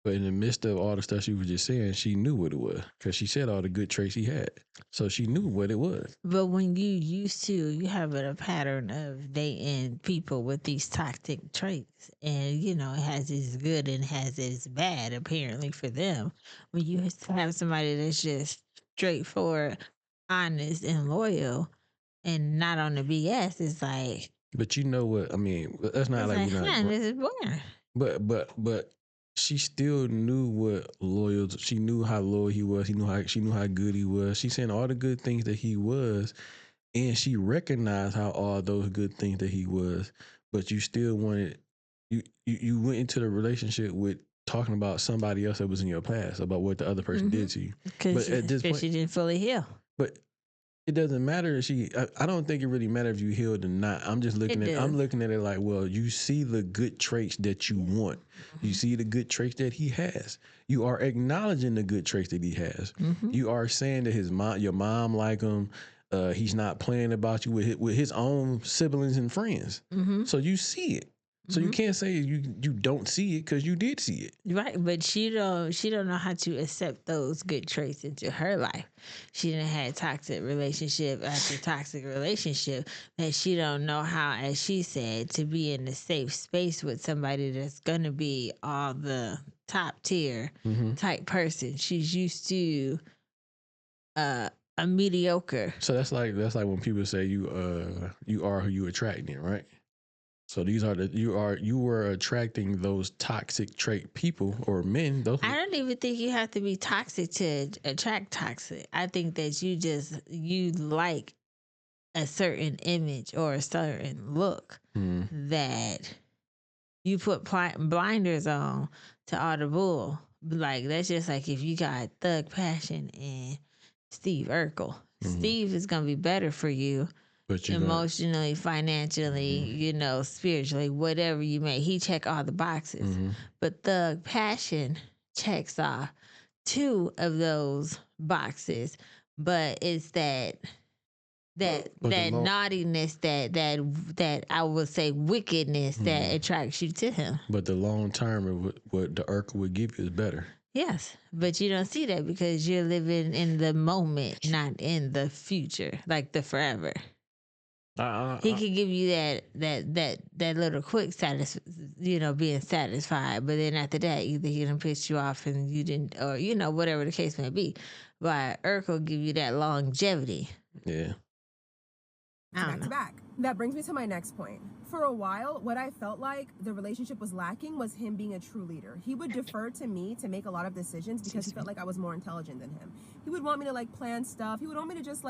Speaker 1: But in the midst of all the stuff she was just saying, she knew what it was because she said all the good traits he had. So she knew what it was.
Speaker 2: But when you have a pattern of dating people with these toxic traits, and you know it has its good and has its bad. Apparently for them, when you have somebody that's just straightforward, honest, and loyal, and not on the BS, it's like
Speaker 1: But you know what? I mean, that's not like we're not.
Speaker 2: this is boring.
Speaker 1: But she still knew what loyal. She knew how loyal he was. She knew how good he was. She saying all the good things that he was, and she recognized how all those good things that he was. But you still wanted you went into the relationship with talking about somebody else that was in your past, about what the other person did to you.
Speaker 2: Because
Speaker 1: But at this point,
Speaker 2: she didn't fully heal.
Speaker 1: but it doesn't matter if I don't think it really matters if you healed or not. I'm just looking
Speaker 2: It
Speaker 1: at I'm
Speaker 2: does.
Speaker 1: looking at it like, well, you see the good traits that you want. You see the good traits that he has. You are acknowledging the good traits that he has. You are saying that your mom like him. He's not playing about you with his own siblings and friends. So you see it. So you can't say you don't see it because you did see it.
Speaker 2: Right, but she don't know how to accept those good traits into her life. She done had toxic relationship after toxic relationship, and she don't know how, as she said, to be in a safe space with somebody that's gonna be all the top tier type person. She's used to a mediocre.
Speaker 1: So that's like when people say you are who you attract, then, right? So these are you were attracting those toxic trait people or men. Those
Speaker 2: I don't even think you have to be toxic to attract toxic. I think that you like a certain image or a certain look that you put blinders on to all the bull. Like that's just like if you got Thug Passion and Steve Urkel. Steve is gonna be better for you
Speaker 1: but you
Speaker 2: emotionally, financially, spiritually, whatever you may. He check all the boxes. But Thug Passion checks off 2 of those boxes. But it's that naughtiness, that I would say wickedness that attracts you to him.
Speaker 1: But the long term of what the Urkel would give you is better.
Speaker 2: Yes, but you don't see that because you're living in the moment, not in the future, like the forever. He could give you that little quick being satisfied, but then after that, either he done pissed you off and you didn't, or whatever the case may be. But Urkel give you that longevity.
Speaker 1: Yeah.
Speaker 8: Back to back. That brings me to my next point. For a while, what I felt like the relationship was lacking was him being a true leader. He would defer to me to make a lot of decisions because he felt like I was more intelligent than him. He would want me to plan stuff. He would want me to just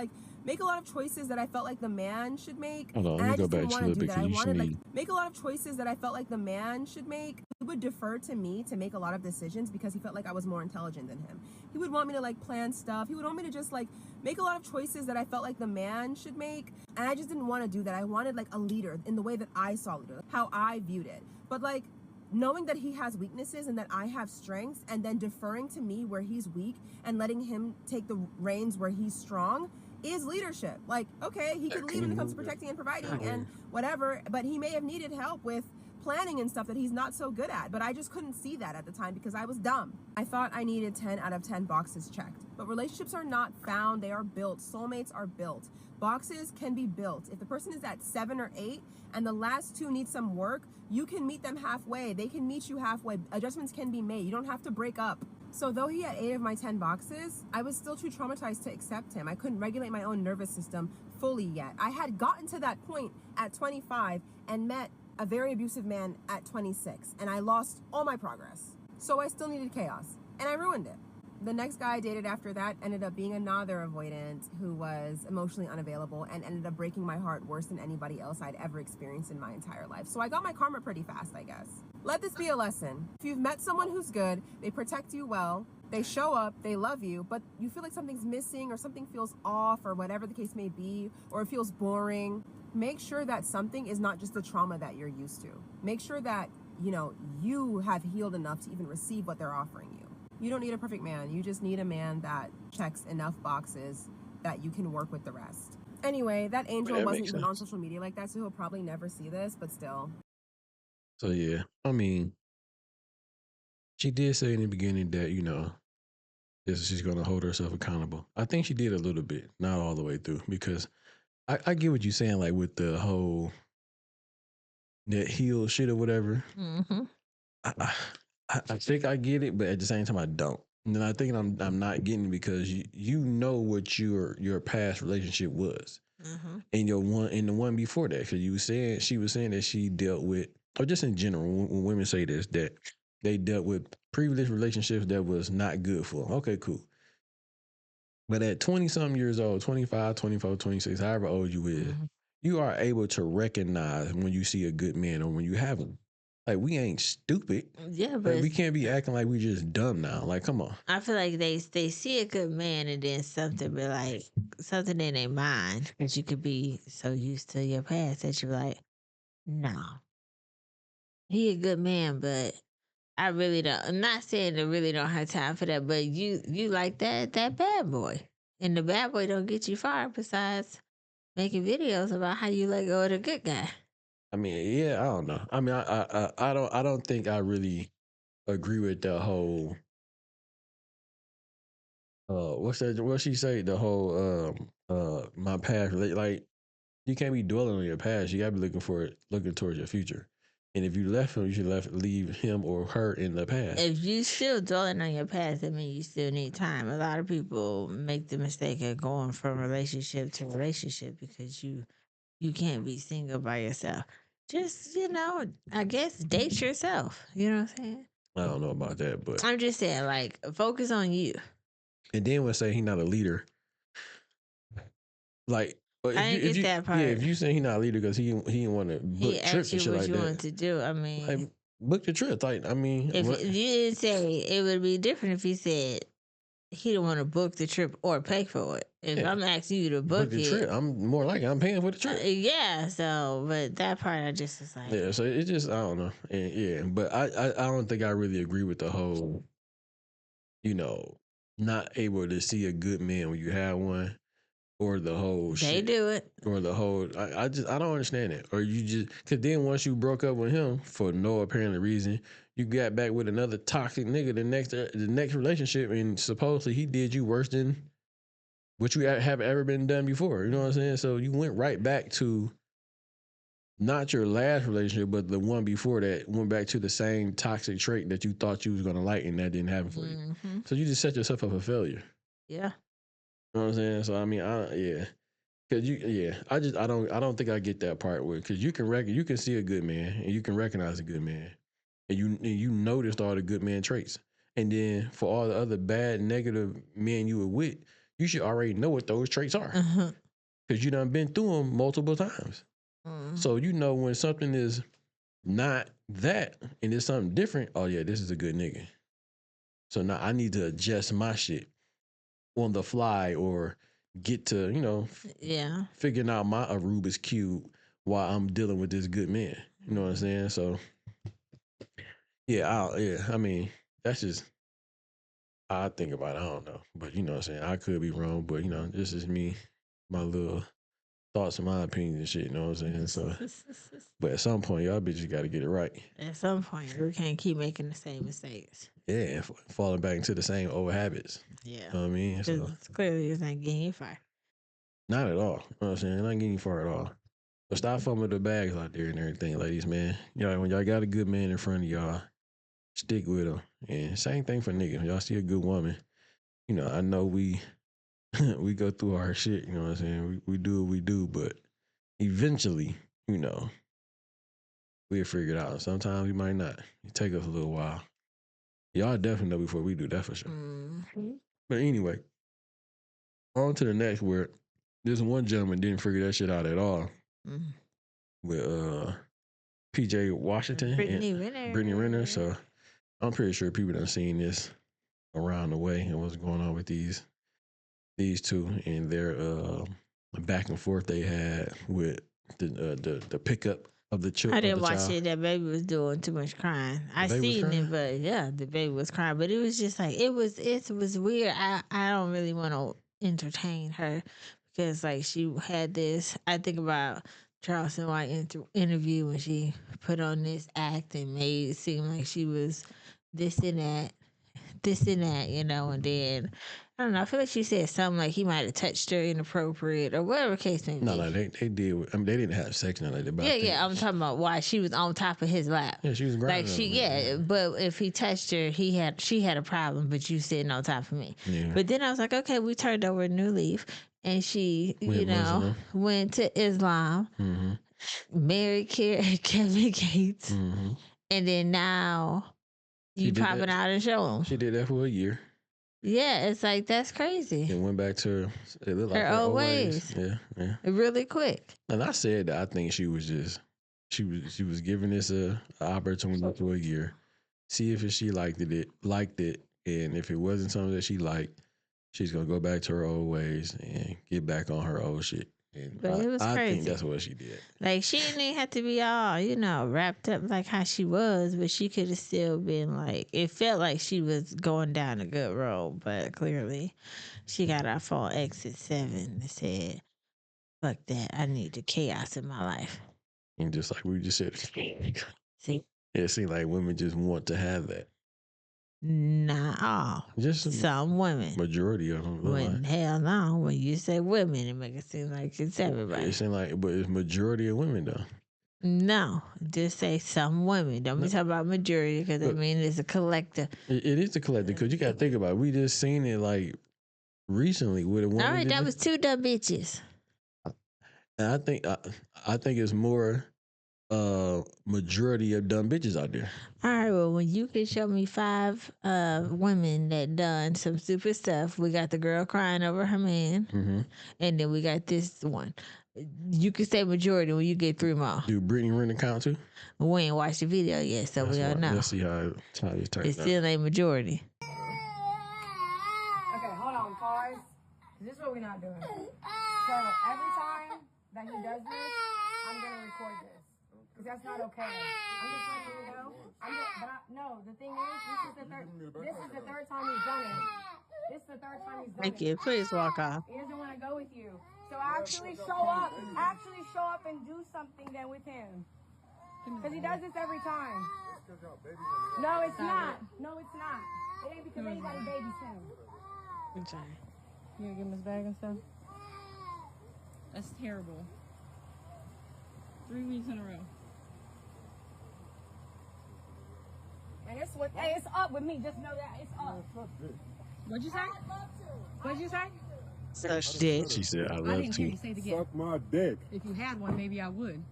Speaker 8: make a lot of choices that I felt like the man should make.
Speaker 1: Hold on, let me go back to you a little bit because you should need.
Speaker 8: Make a lot of choices that I felt like the man should make. He would defer to me to make a lot of decisions because he felt like I was more intelligent than him. He would want me to plan stuff. He would want me to just make a lot of choices that I felt like the man should make. And I just didn't want to do that. I wanted a leader in the way that I saw leader, how I viewed it. But knowing that he has weaknesses and that I have strengths, and then deferring to me where he's weak and letting him take the reins where he's strong is leadership. Okay, he could lead when it comes to protecting and providing and whatever, but he may have needed help with planning and stuff that he's not so good at, but I just couldn't see that at the time because I was dumb. I thought I needed 10 out of 10 boxes checked, but relationships are not found, they are built. Soulmates are built. Boxes can be built. If the person is at 7 or 8 and the last 2 need some work, you can meet them halfway. They can meet you halfway. Adjustments can be made. You don't have to break up. So though he had 8 of my 10 boxes, I was still too traumatized to accept him. I couldn't regulate my own nervous system fully yet. I had gotten to that point at 25 and met a very abusive man at 26, and I lost all my progress. So I still needed chaos, and I ruined it. The next guy I dated after that ended up being another avoidant who was emotionally unavailable and ended up breaking my heart worse than anybody else I'd ever experienced in my entire life. So I got my karma pretty fast, I guess. Let this be a lesson. If you've met someone who's good, they protect you well, they show up, they love you, but you feel like something's missing or something feels off or whatever the case may be, or it feels boring, make sure that something is not just the trauma that you're used to. Make sure that, you have healed enough to even receive what they're offering you. You don't need a perfect man. You just need a man that checks enough boxes that you can work with the rest. Anyway, that angel
Speaker 1: that
Speaker 8: wasn't
Speaker 1: makes
Speaker 8: even on
Speaker 1: sense.
Speaker 8: social media like that, so he'll probably never see this, but still.
Speaker 1: So yeah, I mean, she did say in the beginning that she's gonna hold herself accountable. I think she did a little bit, not all the way through, because I get what you're saying, like with the whole that heel shit or whatever.
Speaker 2: Mm-hmm.
Speaker 1: I think I get it, but at the same time I don't. And then I think I'm not getting it because you know what your past relationship was,
Speaker 2: Mm-hmm.
Speaker 1: and the one before that, because she was saying that she dealt with, or just in general, when women say this, that they dealt with previous relationships that was not good for them. Okay, cool. But at 20 something years old, 25, 24, 26, however old you is,
Speaker 2: Mm-hmm.
Speaker 1: you are able to recognize when you see a good man or when you have him. Like, we ain't stupid.
Speaker 2: Yeah,
Speaker 1: Like,
Speaker 2: but
Speaker 1: we can't be acting like we just dumb now. Like, come on.
Speaker 2: I feel like they see a good man and then something be like something in their mind because you could be so used to your past that you're like, no, he a good man, but I really don't. I'm not saying I really don't have time for that, but you like that bad boy, and the bad boy don't get you far. Besides making videos about how you let go of the good guy.
Speaker 1: I mean, yeah, I don't know. I mean, I don't think I really agree with the whole. What's that? What she say? The whole my past. Like, you can't be dwelling on your past. You gotta be looking towards your future. And if you left him, you should leave him or her in the past.
Speaker 2: If you still dwelling on your past, I mean, you still need time. A lot of people make the mistake of going from relationship to relationship because you can't be single by yourself. Just I guess date yourself. You know what I'm saying?
Speaker 1: I don't know about that, but
Speaker 2: I'm just saying, like, focus on you.
Speaker 1: and then when say he not a leader, like, but
Speaker 2: I didn't get that part.
Speaker 1: if you say he not a leader because he didn't want to
Speaker 2: He
Speaker 1: book trips
Speaker 2: asked
Speaker 1: and
Speaker 2: you
Speaker 1: shit
Speaker 2: what
Speaker 1: like
Speaker 2: you
Speaker 1: that,
Speaker 2: wanted to do. I mean,
Speaker 1: like, book the trip. Like, I mean,
Speaker 2: if
Speaker 1: what?
Speaker 2: you didn't say, it would be different if he said he didn't want to book the trip or pay for it. If
Speaker 1: Yeah.
Speaker 2: I'm asking you to
Speaker 1: Book
Speaker 2: book
Speaker 1: the
Speaker 2: it,
Speaker 1: trip. I'm more likely I'm paying for the trip.
Speaker 2: yeah. So, but that part I just was like,
Speaker 1: Yeah, so it just I don't know, and yeah, but I don't think I really agree with the whole, not able to see a good man when you have one, or the whole
Speaker 2: they
Speaker 1: shit,
Speaker 2: do it.
Speaker 1: or the whole. I don't understand it, or you just because then once you broke up with him for no apparent reason, you got back with another toxic nigga the next relationship, and supposedly he did you worse than what you have ever been done before. You know what I'm saying? So you went right back to not your last relationship, but the one before that, went back to the same toxic trait that you thought you was gonna like, and that didn't happen for you.
Speaker 2: Mm-hmm.
Speaker 1: So you just set yourself up for failure.
Speaker 2: Yeah.
Speaker 1: You know what I'm saying? So I mean, I don't think I get that part with, because you can see a good man and you can recognize a good man, and you noticed all the good man traits, and then for all the other bad negative men you were with, you should already know what those traits are,
Speaker 2: Uh-huh.
Speaker 1: because you done been through them multiple times.
Speaker 2: Mm-hmm.
Speaker 1: So you know when something is not that and it's something different, oh yeah, this is a good nigga. So now I need to adjust my shit on the fly, or get to,
Speaker 2: Yeah.
Speaker 1: figuring out my Rubik's Cube while I'm dealing with this good man. You know what I'm saying? So yeah, I mean, that's just how I think about it. I don't know. But you know what I'm saying? I could be wrong, but this is me, my little thoughts and my opinions and shit, you know what I'm saying? So but at some point, y'all bitches got to get it right.
Speaker 2: At some point, we can't keep making the same mistakes.
Speaker 1: Yeah, and falling back into the same old habits.
Speaker 2: Yeah.
Speaker 1: You know what I mean? So,
Speaker 2: Because clearly it's not getting you far.
Speaker 1: not at all. You know what I'm saying? Not getting far at all. But stop fumbling the bags out there and everything, ladies, man. When y'all got a good man in front of y'all, stick with him. And same thing for niggas. When y'all see a good woman, I know we we go through our shit, you know what I'm saying? We do what we do, but eventually, we'll figure it out. Sometimes we might not. It take us a little while. Y'all definitely know before we do that for sure.
Speaker 2: Mm-hmm.
Speaker 1: But anyway, on to the next, where this one gentleman didn't figure that shit out at all
Speaker 2: Mm-hmm.
Speaker 1: with PJ Washington
Speaker 2: Brittany
Speaker 1: and
Speaker 2: Renner.
Speaker 1: Brittany Renner. So I'm pretty sure people done seen this around the way and what's going on with these two and their back and forth they had with the pickup of the child.
Speaker 2: I didn't watch it. That baby was doing too much crying. I seen it, but yeah, the baby was crying. But it was just like it was weird. I don't really want to entertain her because like she had this. I think about Charleston White interview when she put on this act and made it seem like she was this and that, you know, and then I don't know. I feel like she said something like he might have touched her inappropriate or whatever case may be.
Speaker 1: No, they did. I mean, they didn't have sex none like that. But I think
Speaker 2: I'm talking about why she was on top of his lap.
Speaker 1: Yeah, she was grinding.
Speaker 2: Like but if he touched her, she had a problem. But you sitting on top of me.
Speaker 1: Yeah.
Speaker 2: But then I was like, okay, we turned over a new leaf, and she, went to Islam, married Kevin Gates, and then now you popping out and show him.
Speaker 1: She did that for a year.
Speaker 2: Yeah, it's like that's crazy.
Speaker 1: And went back to
Speaker 2: her old ways.
Speaker 1: Yeah.
Speaker 2: Really quick.
Speaker 1: And I said that I think she was was giving this a opportunity for a year, see if she liked it, and if it wasn't something that she liked, she's gonna go back to her old ways and get back on her old shit. And
Speaker 2: But it was crazy.
Speaker 1: I think that's what she did.
Speaker 2: Like she didn't even have to be all, wrapped up like how she was, but she could have still been like, it felt like she was going down a good road, but clearly she got off on exit 7 and said, fuck that, I need the chaos in my life.
Speaker 1: And just like we just said,
Speaker 2: See?
Speaker 1: It seems like women just want to have that.
Speaker 2: Not all.
Speaker 1: Just
Speaker 2: some women.
Speaker 1: Majority of them.
Speaker 2: When hell no, when you say women, it makes it seem like it's everybody.
Speaker 1: It seems like, but it's majority of women though.
Speaker 2: No, just say some women. Don't be talking about majority because I mean it's a collective.
Speaker 1: It is a collective because you got to think about it. We just seen it like recently with a woman.
Speaker 2: All right, that was 2 dumb bitches.
Speaker 1: And I think it's more majority of dumb bitches out there.
Speaker 2: All right, well, when you can show me 5 women that done some stupid stuff, we got the girl crying over her man, and then we got this one. You can say majority when you get 3 more.
Speaker 1: Do Brittany Renner count too?
Speaker 2: We ain't watched the video yet, so we don't know.
Speaker 1: Let's see how it turns out.
Speaker 2: It still ain't majority.
Speaker 4: Okay, hold on, pause. This is what we're not doing. So every time that he does this, I'm gonna record this. Because that's not okay. I'm just letting you know. No, the thing is, this is the third time he's done it. This is the third time he's done it.
Speaker 2: Thank you. Please walk off.
Speaker 4: He doesn't want to go with you. So actually show up. Actually show up and do something then with him. Because he does this every time. No, it's not. No, it's not. It ain't because anybody babies him.
Speaker 2: I'm sorry.
Speaker 4: You gonna give him his bag and stuff?
Speaker 9: That's terrible. 3 weeks in a row.
Speaker 4: And it's up with me. Just know that it's up.
Speaker 9: What'd you say? What'd you say?
Speaker 2: So she did.
Speaker 1: She said, I
Speaker 9: I
Speaker 1: love
Speaker 9: didn't hear you
Speaker 1: to.
Speaker 9: say it again.
Speaker 6: Suck my dick.
Speaker 9: If you had one, maybe I would.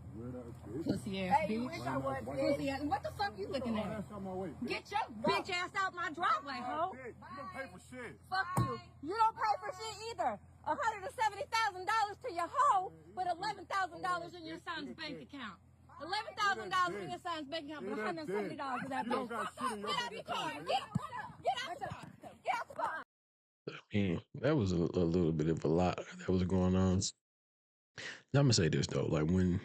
Speaker 9: Pussy ass
Speaker 4: Hey, you
Speaker 9: bitch.
Speaker 4: wish I would,
Speaker 9: Pussy ass. What the fuck you looking at? Get your bitch ass out my driveway, ho.
Speaker 6: You don't pay for shit.
Speaker 9: Fuck you. You don't pay for shit either. $170,000 to your hoe, but $11,000 in your son's bank account. $11,000 in your son's bank account, but $170 to that bitch. Get out the car. Get out the car. Get out the car.
Speaker 1: Man, that was a little bit of a lot that was going on. Now, I'm gonna say this though, like when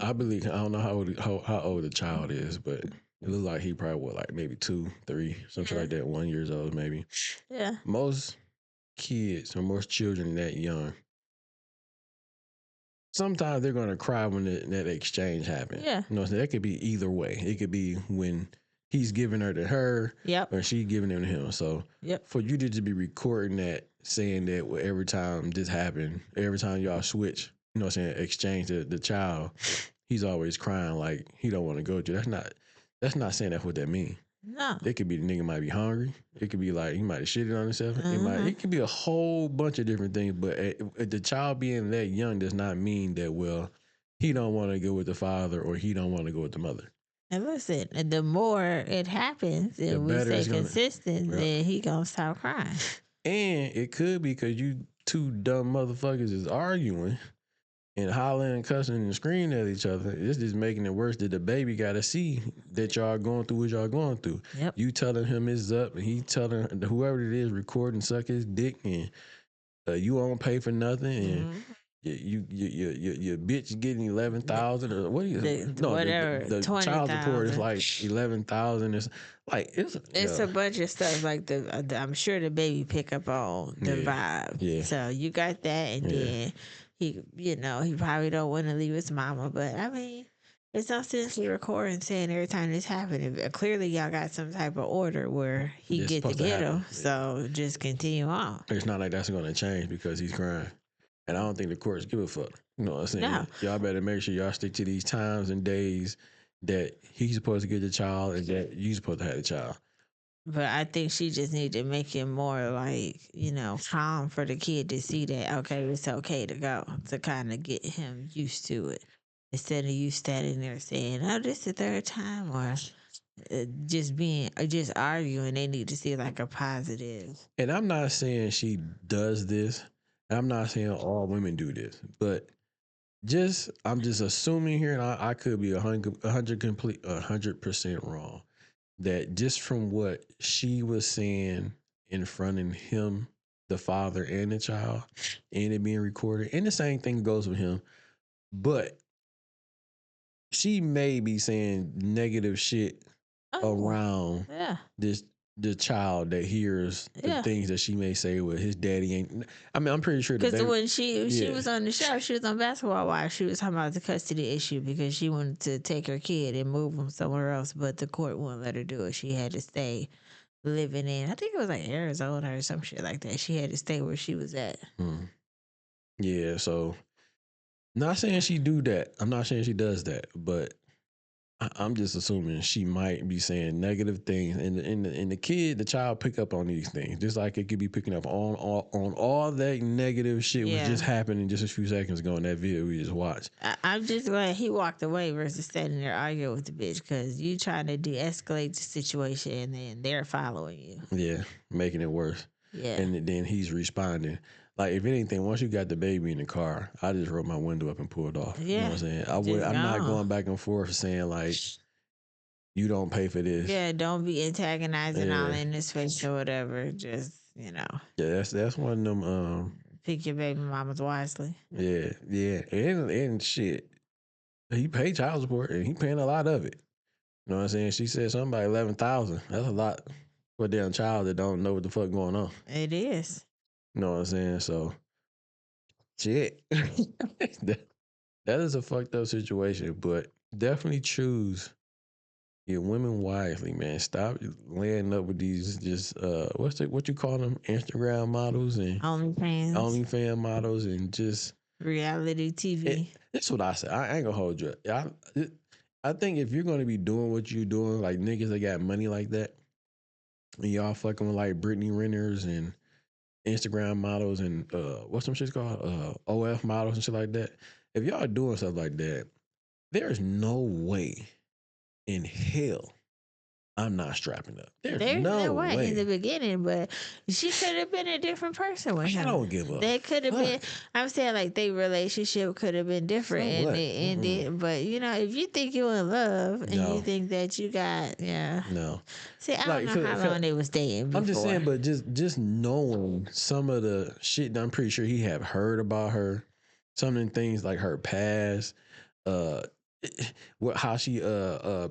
Speaker 1: I believe, I don't know how old the child is, but it looked like he probably like maybe 2, 3, something like that, 1 year old maybe.
Speaker 2: Yeah.
Speaker 1: Most kids or most children that young, sometimes they're gonna cry when that exchange happens.
Speaker 2: Yeah.
Speaker 1: You know what I'm saying? That could be either way. It could be when he's giving her to her,
Speaker 2: Yep.
Speaker 1: or she giving him to him. So
Speaker 2: Yep.
Speaker 1: for you to just be recording that, saying that every time this happened, every time y'all switch, you know what I'm saying, exchange the child, he's always crying like he don't want to go to. That's not saying that's what that means.
Speaker 2: No.
Speaker 1: It could be the nigga might be hungry. It could be like he might have shitted on himself. It could be a whole bunch of different things. But the child being that young does not mean that, well, he don't want to go with the father or he don't want to go with the mother.
Speaker 2: And listen, the more it happens and we stay consistent, then he gonna stop crying.
Speaker 1: And it could be because you 2 dumb motherfuckers is arguing and hollering and cussing and screaming at each other. It's just making it worse that the baby got to see that y'all going through what y'all going through.
Speaker 2: Yep.
Speaker 1: You telling him it's up and he telling whoever it is recording suck his dick and you won't pay for nothing. And your bitch getting 11,000 or what do you
Speaker 2: whatever,
Speaker 1: the child support is
Speaker 2: 20,000.
Speaker 1: like 11,000. It's like
Speaker 2: It's a bunch of stuff like I'm sure the baby pick up on the vibe.
Speaker 1: Yeah.
Speaker 2: So you got that, and then he, he probably don't want to leave his mama, but I mean, it's no sense he recording saying every time this happened. Clearly, y'all got some type of order where he
Speaker 1: It's
Speaker 2: get to
Speaker 1: supposed to
Speaker 2: get
Speaker 1: happen.
Speaker 2: him. So just continue on.
Speaker 1: It's not like that's going to change because he's crying. And I don't think the courts give a fuck. You know what I'm saying?
Speaker 2: No.
Speaker 1: Y'all better make sure y'all stick to these times and days that he's supposed to get the child and that you supposed to have the child.
Speaker 2: But I think she just need to make it more like, calm for the kid to see that, okay, it's okay to go, to kind of get him used to it. Instead of you standing there saying, oh, this is the third time, or just arguing. They need to see like a positive.
Speaker 1: And I'm not saying she does this. I'm not saying all women do this, but I'm just assuming here, and I could be 100% wrong, that just from what she was saying in front of him, the father and the child, and it being recorded, and the same thing goes with him, but she may be saying negative shit around the child that hears the things that she may say with his daddy ain't. I mean, I'm pretty sure
Speaker 2: because when she was on the show, she was on Basketball Wives. She was talking about the custody issue because she wanted to take her kid and move him somewhere else, but the court wouldn't let her do it. She had to stay living in, I think it was like Arizona or some shit like that. She had to stay where she was at.
Speaker 1: Yeah, so not saying she do that. I'm not saying she does that, but I'm just assuming she might be saying negative things, and the child pick up on these things, just like it could be picking up on all that negative shit was just happening just a few seconds ago in that video we just watched.
Speaker 2: I'm just glad he walked away versus standing there arguing with the bitch, because you trying to de-escalate the situation and then they're following you.
Speaker 1: Yeah, making it worse.
Speaker 2: Yeah,
Speaker 1: and then he's responding. Like, if anything, once you got the baby in the car, I just rolled my window up and pulled off.
Speaker 2: Yeah.
Speaker 1: You know what I'm saying? I'm not going back and forth saying, like, you don't pay for this.
Speaker 2: Yeah, don't be antagonizing all in his face or whatever. Just,
Speaker 1: Yeah, that's one of them.
Speaker 2: Pick your baby mamas wisely.
Speaker 1: Yeah. And shit, he paid child support, and he paying a lot of it. You know what I'm saying? She said something about 11,000. That's a lot for a damn child that don't know what the fuck going on.
Speaker 2: It is.
Speaker 1: You know what I'm saying? So, shit. that is a fucked up situation, but definitely choose your women wisely, man. Stop laying up with these just what you call them, Instagram models and OnlyFans models, and just
Speaker 2: reality TV.
Speaker 1: That's what I say. I ain't gonna hold you. I think if you're gonna be doing what you're doing, like niggas that got money like that, and y'all fucking with like Brittany Renners and Instagram models and what's some shit called OF models and shit like that. If y'all doing stuff like that, there's no way in hell I'm not strapping up. There's no way
Speaker 2: in the beginning, but she could have been a different person with him.
Speaker 1: I don't give up.
Speaker 2: They could have been. I'm saying like their relationship could have been different,
Speaker 1: So
Speaker 2: and
Speaker 1: what?
Speaker 2: it ended. But if you think you in love and you think that you got,
Speaker 1: no.
Speaker 2: See, I don't know how long they was dating before.
Speaker 1: I'm just saying, but just knowing some of the shit that I'm pretty sure he have heard about her, some of the things like her past, how she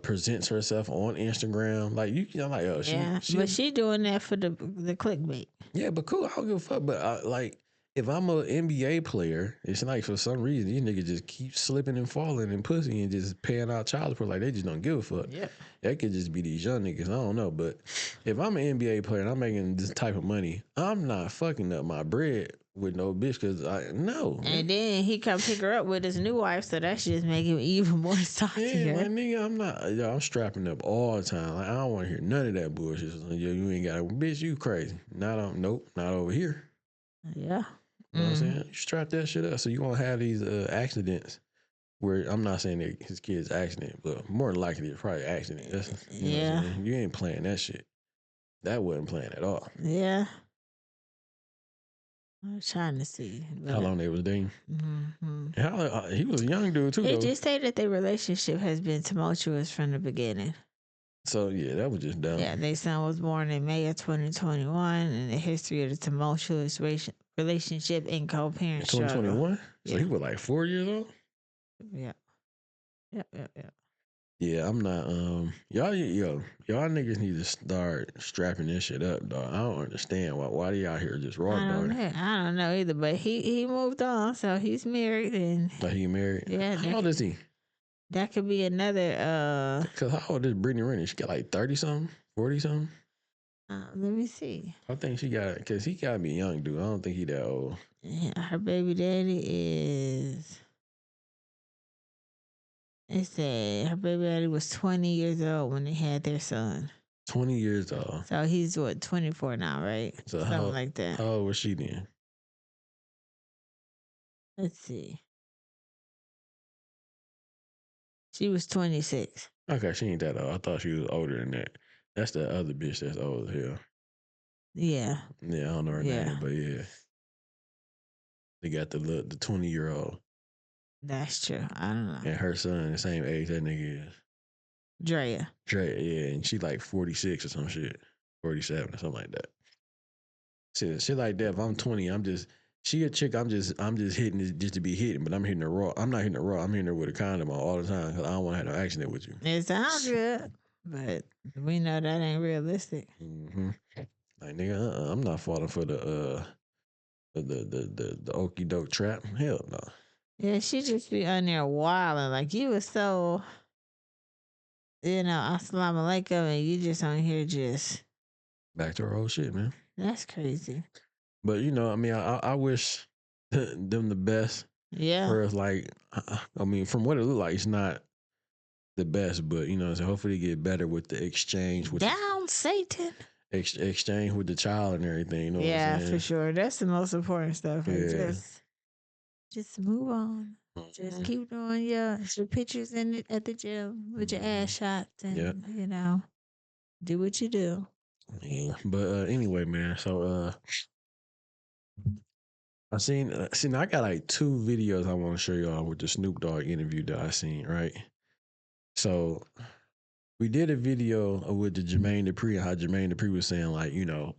Speaker 1: presents herself on Instagram, like
Speaker 2: but she doing that for the clickbait.
Speaker 1: Yeah, but cool, I don't give a fuck. But like, if I'm an NBA player, it's like for some reason these niggas just keep slipping and falling in pussy and just paying out child support, like they just don't give a fuck.
Speaker 2: Yeah,
Speaker 1: that could just be these young niggas. I don't know, but if I'm an NBA player and I'm making this type of money, I'm not fucking up my bread with no bitch, because I know.
Speaker 2: And then he come pick her up with his new wife, so that should just make him even more salty.
Speaker 1: Yeah, my nigga, I'm strapping up all the time. Like, I don't want to hear none of that bullshit. So, you ain't got a bitch, you crazy. Nope, not over here.
Speaker 2: Yeah.
Speaker 1: You know what I'm saying? You strap that shit up so you won't have these accidents where, I'm not saying that his kid's accident, but more than likely it's probably accident. That's, you know what I'm saying? You ain't playing that shit. That wasn't playing at all.
Speaker 2: Yeah. I was trying to see
Speaker 1: how long they was dating.
Speaker 2: Mm-hmm.
Speaker 1: He was a young dude too.
Speaker 2: They just say that their relationship has been tumultuous from the beginning.
Speaker 1: So yeah, that was just dumb.
Speaker 2: Yeah, their son was born in May of 2021, and the history of the tumultuous relationship and co-parent
Speaker 1: 2021. So he was like 4 years old?
Speaker 2: Yeah. Yep.
Speaker 1: Yeah, I'm not. Y'all niggas need to start strapping this shit up, dog. I don't understand why they out here just raw
Speaker 2: I don't
Speaker 1: dog.
Speaker 2: know. I don't know either, but he moved on, so he's married and
Speaker 1: Like he married.
Speaker 2: yeah.
Speaker 1: How old is he?
Speaker 2: That could be another.
Speaker 1: Cause how old is Brittany Renner? She got like 30 something, 40 something.
Speaker 2: Let me see.
Speaker 1: I think she got, cause he gotta be young, dude. I don't think he that old.
Speaker 2: Yeah, her baby daddy is. It said her baby daddy was 20 years old when they had their son.
Speaker 1: 20 years old.
Speaker 2: So he's what, 24 now, right?
Speaker 1: So
Speaker 2: Something like that.
Speaker 1: How old was she then?
Speaker 2: Let's see. She was 26.
Speaker 1: Okay, she ain't that old. I thought she was older than that. That's the other bitch that's old as hell.
Speaker 2: Yeah.
Speaker 1: Yeah, I don't know her name, but yeah. They got the 20-year-old.
Speaker 2: That's true. I don't know.
Speaker 1: And her son, the same age that nigga is.
Speaker 2: Drea,
Speaker 1: yeah, and she like 46 or some shit. 47 or something like that. Shit like that. If I'm 20, she a chick, I'm just hitting it just to be hitting, but I'm hitting her raw. I'm not hitting her raw. I'm hitting her with a condom on all the time because I don't want to have no accident with you.
Speaker 2: It sounds good, but we know that ain't realistic.
Speaker 1: Mm-hmm. Like nigga, I'm not falling for the okie doke trap. Hell no.
Speaker 2: Yeah, she just be on there wilding. Like you was so, assalamu alaikum, and you just on here just.
Speaker 1: Back to her old shit, man.
Speaker 2: That's crazy.
Speaker 1: But I mean, I wish them the best.
Speaker 2: Yeah.
Speaker 1: Whereas, like, I mean, from what it looked like, it's not the best, but so hopefully get better with the exchange with
Speaker 2: Down, Satan.
Speaker 1: Exchange with the child and everything. You know what I'm saying?
Speaker 2: For sure. That's the most important stuff. Like,
Speaker 1: Yeah.
Speaker 2: just move on. Just keep doing your pictures at the gym with your ass shots and do what you do.
Speaker 1: Yeah. But anyway, man. So I seen I got like 2 videos I want to show y'all with the Snoop Dogg interview that I seen, right? So we did a video with the Jermaine Dupri and how Jermaine Dupri was saying, like, people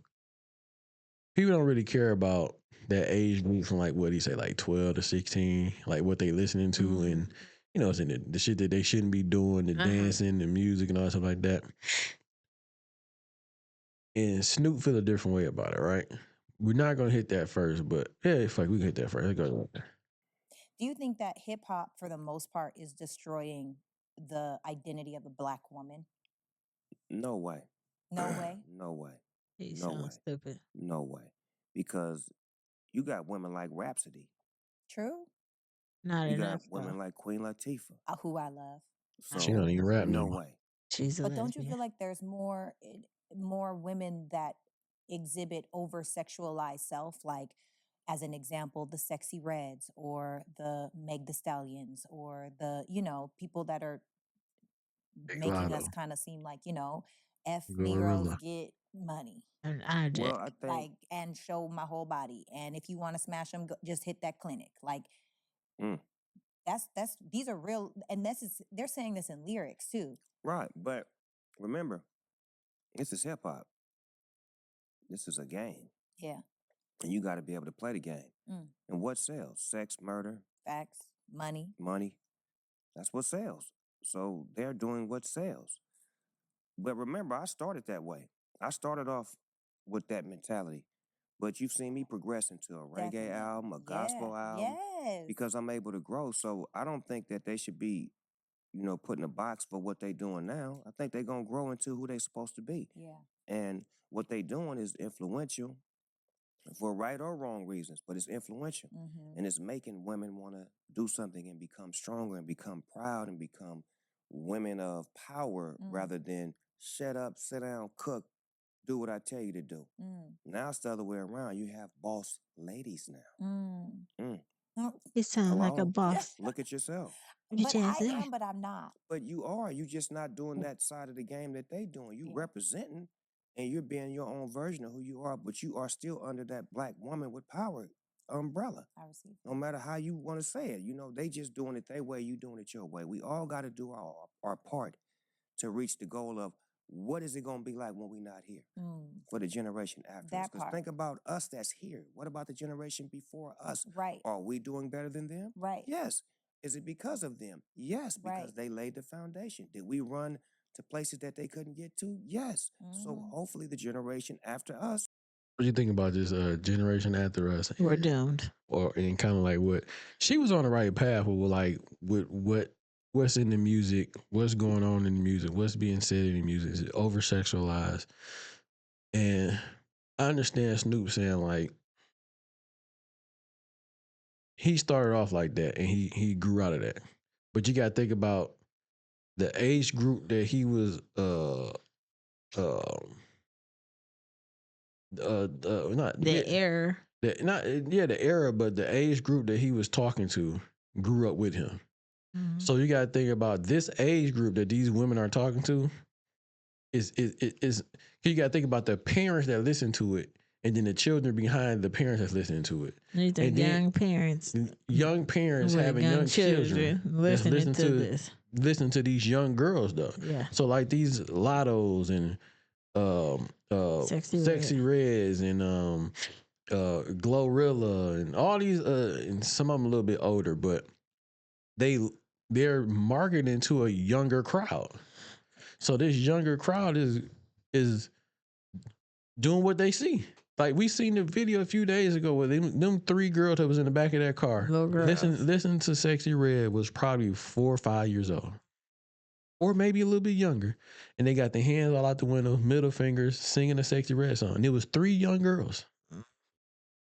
Speaker 1: don't really care about that age group from like what he say, like 12 to 16, like what they listening to and saying the shit that they shouldn't be doing, the dancing, the music and all stuff like that. And Snoop feel a different way about it, right? We're not gonna hit that first, but yeah, fuck, we can hit that first. Let's go.
Speaker 10: Do you think that hip hop, for the most part, is destroying the identity of the Black woman?
Speaker 11: No way.
Speaker 10: No way?
Speaker 11: No way.
Speaker 2: He
Speaker 11: No way.
Speaker 2: sounds stupid.
Speaker 11: No way. Because you got women like Rhapsody.
Speaker 10: True.
Speaker 2: Not
Speaker 11: You
Speaker 2: enough.
Speaker 11: got women like Queen Latifah.
Speaker 10: Who I love.
Speaker 11: So,
Speaker 1: She don't even rap
Speaker 11: no
Speaker 1: no more.
Speaker 11: way.
Speaker 2: She's a
Speaker 10: But don't you
Speaker 2: lesbian.
Speaker 10: feel like there's more women that exhibit over sexualized self, like as an example, the Sexy Reds or the Meg the Stallions or the people that are making us kind of seem like F Negroes get money.
Speaker 2: And I did.
Speaker 11: Well, I think
Speaker 10: Like, and show my whole body. And if you want to smash them, just hit that clinic. Like, these are real. And they're saying this in lyrics too.
Speaker 11: right, but remember, this is hip hop. This is a game.
Speaker 10: Yeah.
Speaker 11: And you got to be able to play the game.
Speaker 10: Mm.
Speaker 11: And what sells? Sex, murder,
Speaker 10: Facts, money.
Speaker 11: That's what sells. So they're doing what sells. But remember, I started that way. I started off with that mentality. But you've seen me progress into a reggae album, a gospel album, because I'm able to grow. So I don't think that they should be, put in a box for what they're doing now. I think they're going to grow into who they're supposed to be.
Speaker 10: Yeah.
Speaker 11: And what they're doing is influential for right or wrong reasons, but it's influential.
Speaker 10: Mm-hmm.
Speaker 11: And it's making women want to do something and become stronger and become proud and become women of power rather than shut up, sit down, cook, do what I tell you to do. Now it's the other way around. You have boss ladies now.
Speaker 2: You sound like a boss.
Speaker 11: Look at yourself.
Speaker 10: But I am, but I'm not.
Speaker 11: But you are. You just not doing that side of the game that they doing. You representing and you're being your own version of who you are, but you are still under that Black woman with power umbrella.
Speaker 10: I receive.
Speaker 11: No matter how you want to say it. They just doing it their way, you doing it your way. We all got to do our part to reach the goal of what is it going to be like when we're not here
Speaker 10: Mm,
Speaker 11: for the generation after us?
Speaker 10: that
Speaker 11: Because
Speaker 10: part.
Speaker 11: think about us that's here. What about the generation before us?
Speaker 10: Right.
Speaker 11: Are we doing better than them?
Speaker 10: Right.
Speaker 11: Yes. Is it because of them? Yes, because
Speaker 10: Right.
Speaker 11: they laid the foundation. Did we run to places that they couldn't get to? Yes. So
Speaker 10: Mhm.
Speaker 11: hopefully the generation after us.
Speaker 1: What do you think about this generation after us?
Speaker 2: We're doomed.
Speaker 1: Or and kind of like what she was on the right path with, like with what's in the music, what's going on in the music, what's being said in the music, is it over sexualized? And I understand Snoop saying like he started off like that and he grew out of that. But you got to think about the age group that he was not
Speaker 2: The
Speaker 1: yeah,
Speaker 2: error.
Speaker 1: the era, but the age group that he was talking to grew up with him.
Speaker 2: Mhm.
Speaker 1: So you got to think about this age group that these women are talking to is you got to think about the parents that listen to it, and then the children behind the parents that's listening to it.
Speaker 2: These are
Speaker 1: And then
Speaker 2: young parents
Speaker 1: having
Speaker 2: with
Speaker 1: young children that's
Speaker 2: listening to this.
Speaker 1: listen to these young girls though.
Speaker 2: Yeah.
Speaker 1: So like these Lottos and Sexy Reds and Glorilla and all these and some of them a little bit older, but they're marketing to a younger crowd. So this younger crowd is doing what they see. Like we seen the video a few days ago where them three girls that was in the back of that car.
Speaker 2: Little girls.
Speaker 1: Listen to Sexy Red was probably 4 or 5 years old. Or maybe a little bit younger. And they got their hands all out the window, middle fingers, singing a Sexy Red song. And it was 3 young girls.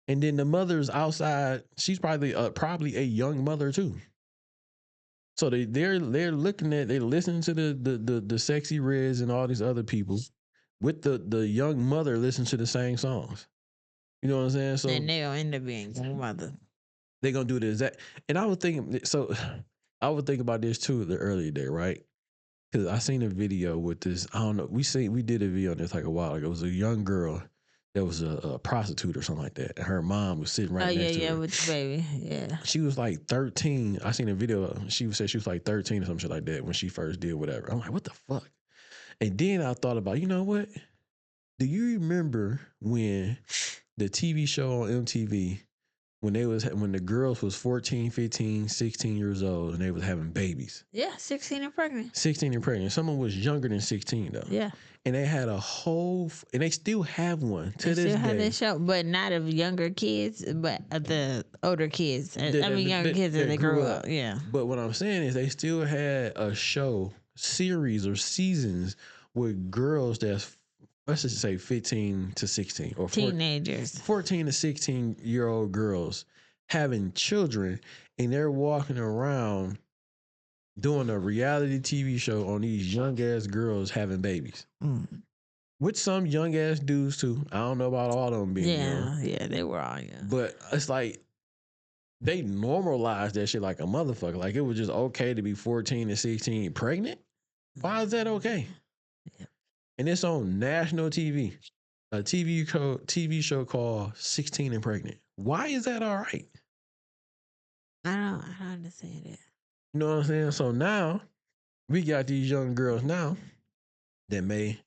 Speaker 1: And then the mother's outside. She's probably a young mother too. So they're looking at, they're listening to the Sexy Reds and all these other people with the young mother listening to the same songs. You know what I'm saying? So
Speaker 2: And they'll end up being young mother.
Speaker 1: they're gonna do the exact. And I would think so. I would think about this too the earlier day, right? Because I seen a video with this. I don't know. We did a video on this like a while ago. It was a young girl that was a prostitute or something like that. And her mom was sitting right next to her.
Speaker 2: With the baby. Yeah.
Speaker 1: She was like 13. I seen a video. She said she was like 13 or some shit like that when she first did whatever. I'm like, what the fuck? And then I thought about, you know what? Do you remember when the TV show on MTV, when the girls was 14, 15, 16 years old and they was having babies?
Speaker 2: Yeah, 16 and pregnant.
Speaker 1: 16 and pregnant. Someone was younger than 16 though.
Speaker 2: Yeah.
Speaker 1: And they had a whole, and they still have one to
Speaker 2: They
Speaker 1: this
Speaker 2: still have
Speaker 1: day.
Speaker 2: that show, but not of younger kids, but of the older kids. Younger kids that they grew up. Yeah.
Speaker 1: But what I'm saying is they still had a show, series or seasons with girls that's, let's just say 15 to 16 or
Speaker 2: Teenagers.
Speaker 1: 14 to 16-year-old girls having children, and they're walking around doing a reality TV show on these young ass girls having babies. With some young ass dudes too. I don't know about all of them being young.
Speaker 2: Yeah, they were all young.
Speaker 1: But it's like they normalized that shit like a motherfucker. Like it was just okay to be 14 and 16 pregnant. Why is that okay?
Speaker 2: Yeah.
Speaker 1: And it's on national TV. A TV show called 16 and Pregnant. Why is that all right?
Speaker 2: I don't understand it.
Speaker 1: You know what I'm saying? So now we got these young girls now that may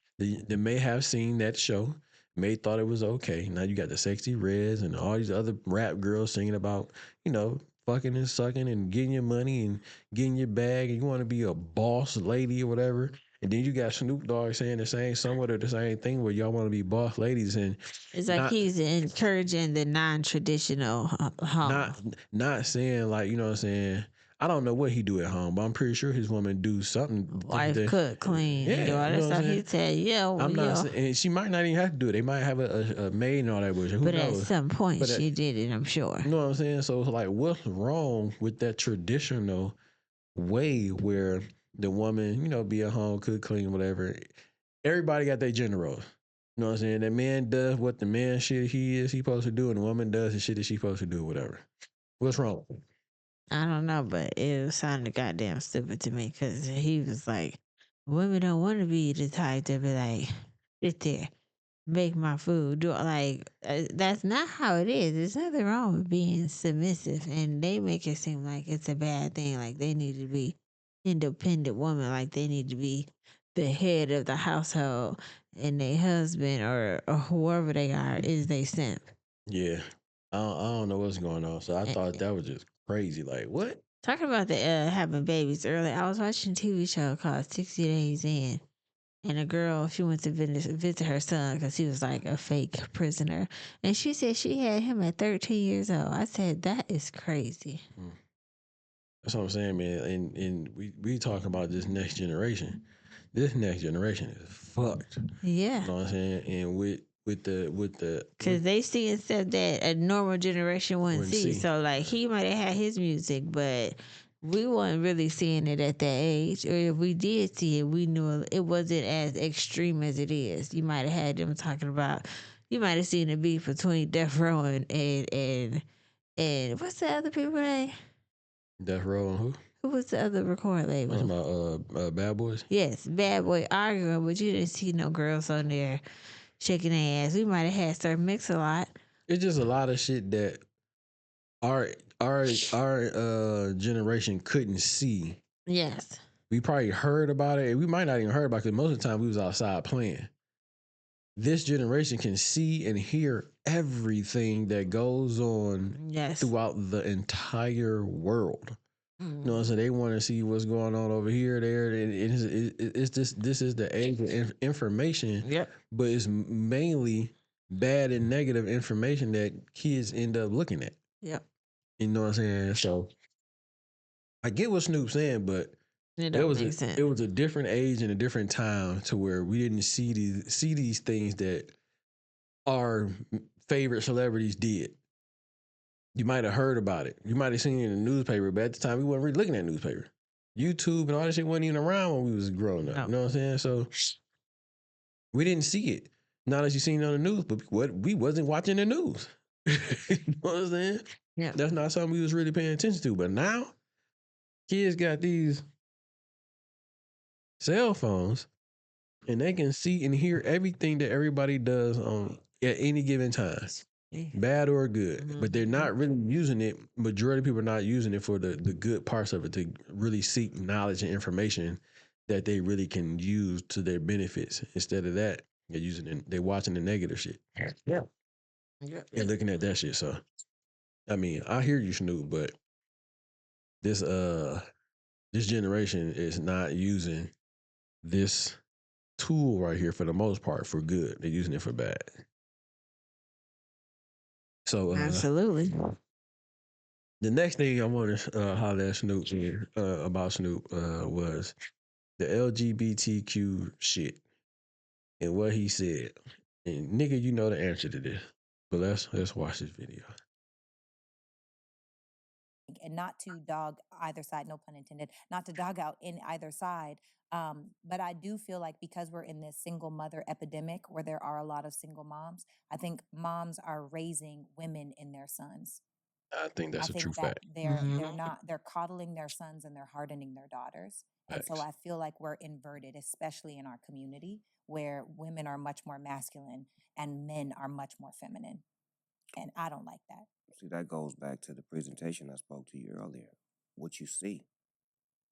Speaker 1: have seen that show, may thought it was okay. Now you got the Sexy Reds and all these other rap girls singing about, fucking and sucking and getting your money and getting your bag, and you want to be a boss lady or whatever. And then you got Snoop Dogg saying somewhat of the same thing where y'all want to be boss ladies, and
Speaker 2: it's like he's encouraging the non-traditional home.
Speaker 1: Not saying like, you know what I'm saying, I don't know what he do at home, but I'm pretty sure his woman do something.
Speaker 2: Wife cook, clean, and do all that stuff. He said,
Speaker 1: I'm not saying, and she might not even have to do it. They might have a maid and all that bullshit. Who
Speaker 2: but
Speaker 1: knows?
Speaker 2: at some point she did it, I'm sure.
Speaker 1: You know what I'm saying? So it's like, what's wrong with that traditional way where the woman, be at home, cook, clean, whatever? Everybody got their gender roles. You know what I'm saying? That man does what the man shit he supposed to do, and the woman does the shit that she supposed to do, whatever. What's wrong?
Speaker 2: I don't know, but it sounded goddamn stupid to me because he was like, women don't want to be the type to be like, sit there, make my food. That's not how it is. There's nothing wrong with being submissive, and they make it seem like it's a bad thing. Like they need to be independent woman. Like they need to be the head of the household and their husband or whoever they are is they simp.
Speaker 1: Yeah. I don't know what's going on. So I thought that was just crazy. Like, what?
Speaker 2: Talking about the having babies earlier, I was watching a TV show called 60 Days In. And a girl, she went to visit her son because he was like a fake prisoner. And she said she had him at 13 years old. I said, that is crazy.
Speaker 1: That's what I'm saying, man. And we talking about this next generation. This next generation is fucked.
Speaker 2: Yeah.
Speaker 1: You know what I'm saying? And with the
Speaker 2: Because they seeing stuff that a normal generation wouldn't see.
Speaker 1: see.
Speaker 2: So, like, he might have had his music, but we weren't really seeing it at that age. Or if we did see it, we knew it wasn't as extreme as it is. You might have had them talking about, you might have seen the beef between Death Row and what's the other people name?
Speaker 1: Death Row and who?
Speaker 2: Who was the other record label?
Speaker 1: Talking about Bad Boys?
Speaker 2: Yes, Bad Boy arguing, but you didn't see no girls on there shaking their ass. We might have had Sir Mix-a-Lot.
Speaker 1: It's just a lot of shit that our generation couldn't see.
Speaker 2: Yes.
Speaker 1: We probably heard about it, and we might not even heard about it because most of the time we was outside playing. This generation can see and hear everything that goes on throughout the entire world. You know what I'm saying? They want to see what's going on over here, there. It's this is the age of information.
Speaker 2: Yep.
Speaker 1: But it's mainly bad and negative information that kids end up looking at.
Speaker 2: Yep.
Speaker 1: You know what I'm saying? So I get what Snoop's saying, but
Speaker 2: it
Speaker 1: was a different age and a different time to where we didn't see these things that our favorite celebrities did. You might have heard about it. You might have seen it in the newspaper, but at the time we weren't really looking at newspaper. YouTube and all that shit wasn't even around when we was growing up.
Speaker 2: No.
Speaker 1: You know what I'm saying? So we didn't see it. Not as you seen it on the news, but we wasn't watching the news. You know what I'm saying?
Speaker 2: Yeah.
Speaker 1: That's not something we was really paying attention to. But now, kids got these cell phones and they can see and hear everything that everybody does at any given time. Bad or good, but they're not really using it. Majority of people are not using it for the good parts of it to really seek knowledge and information that they really can use to their benefits. Instead of that, they're watching the negative shit.
Speaker 2: Yeah.
Speaker 1: And looking at that shit. So, I mean, I hear you, Snoop, but this generation is not using this tool right here for the most part for good. They're using it for bad. So
Speaker 2: absolutely.
Speaker 1: The next thing I want to holler at Snoop about Snoop was the LGBTQ shit and what he said. And nigga, you know the answer to this, but let's watch this video.
Speaker 10: And not to dog either side, no pun intended, not to dog out in either side. But I do feel like because we're in this single mother epidemic where there are a lot of single moms, I think moms are raising women in their sons.
Speaker 1: I think that's a true fact.
Speaker 10: They're coddling their sons and they're hardening their daughters. And so I feel like we're inverted, especially in our community where women are much more masculine and men are much more feminine. And I don't like that.
Speaker 11: See, that goes back to the presentation I spoke to you earlier. What you see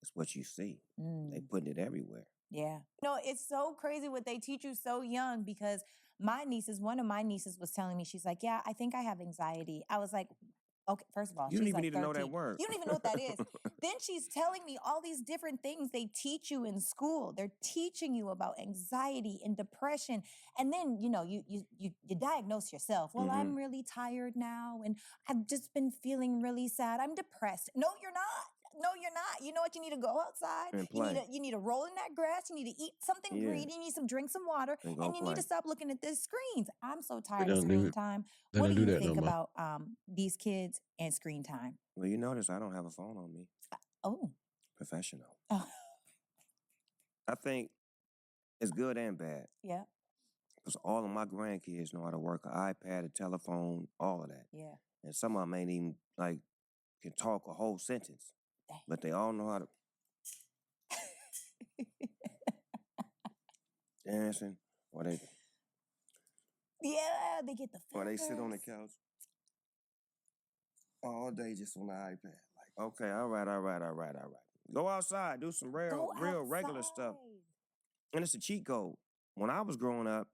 Speaker 11: is what you see. They putting it everywhere.
Speaker 10: Yeah. No, it's so crazy what they teach you so young because one of my nieces was telling me, she's like, yeah, I think I have anxiety. I was like, okay, first of all,
Speaker 11: You don't
Speaker 10: she's
Speaker 11: even
Speaker 10: like
Speaker 11: need to
Speaker 10: 13.
Speaker 11: know that word.
Speaker 10: You don't even know what that is. Then she's telling me all these different things they teach you in school. They're teaching you about anxiety and depression. And then, you diagnose yourself. Well, I'm really tired now and I've just been feeling really sad. I'm depressed. No, you're not. No, you're not. You know what? You need to go outside.
Speaker 11: And play.
Speaker 10: You need to roll in that grass. You need to eat something green. You need to drink some water. And you need to stop looking at the screens. I'm so tired of screen time. What do you think about these kids and screen time?
Speaker 11: Well, you notice I don't have a phone on me.
Speaker 10: Oh.
Speaker 11: Professional.
Speaker 10: Oh.
Speaker 11: I think it's good and bad.
Speaker 10: Yeah.
Speaker 11: Because all of my grandkids know how to work an iPad, a telephone, all of that.
Speaker 10: Yeah.
Speaker 11: And some of them ain't even, can talk a whole sentence. Dang. But they all know how to... dancing, or they...
Speaker 10: Yeah, they get the
Speaker 11: or they sit on the couch all day just on the iPad. Like, okay, all right. Go outside, do some real regular stuff. And it's a cheat code. When I was growing up,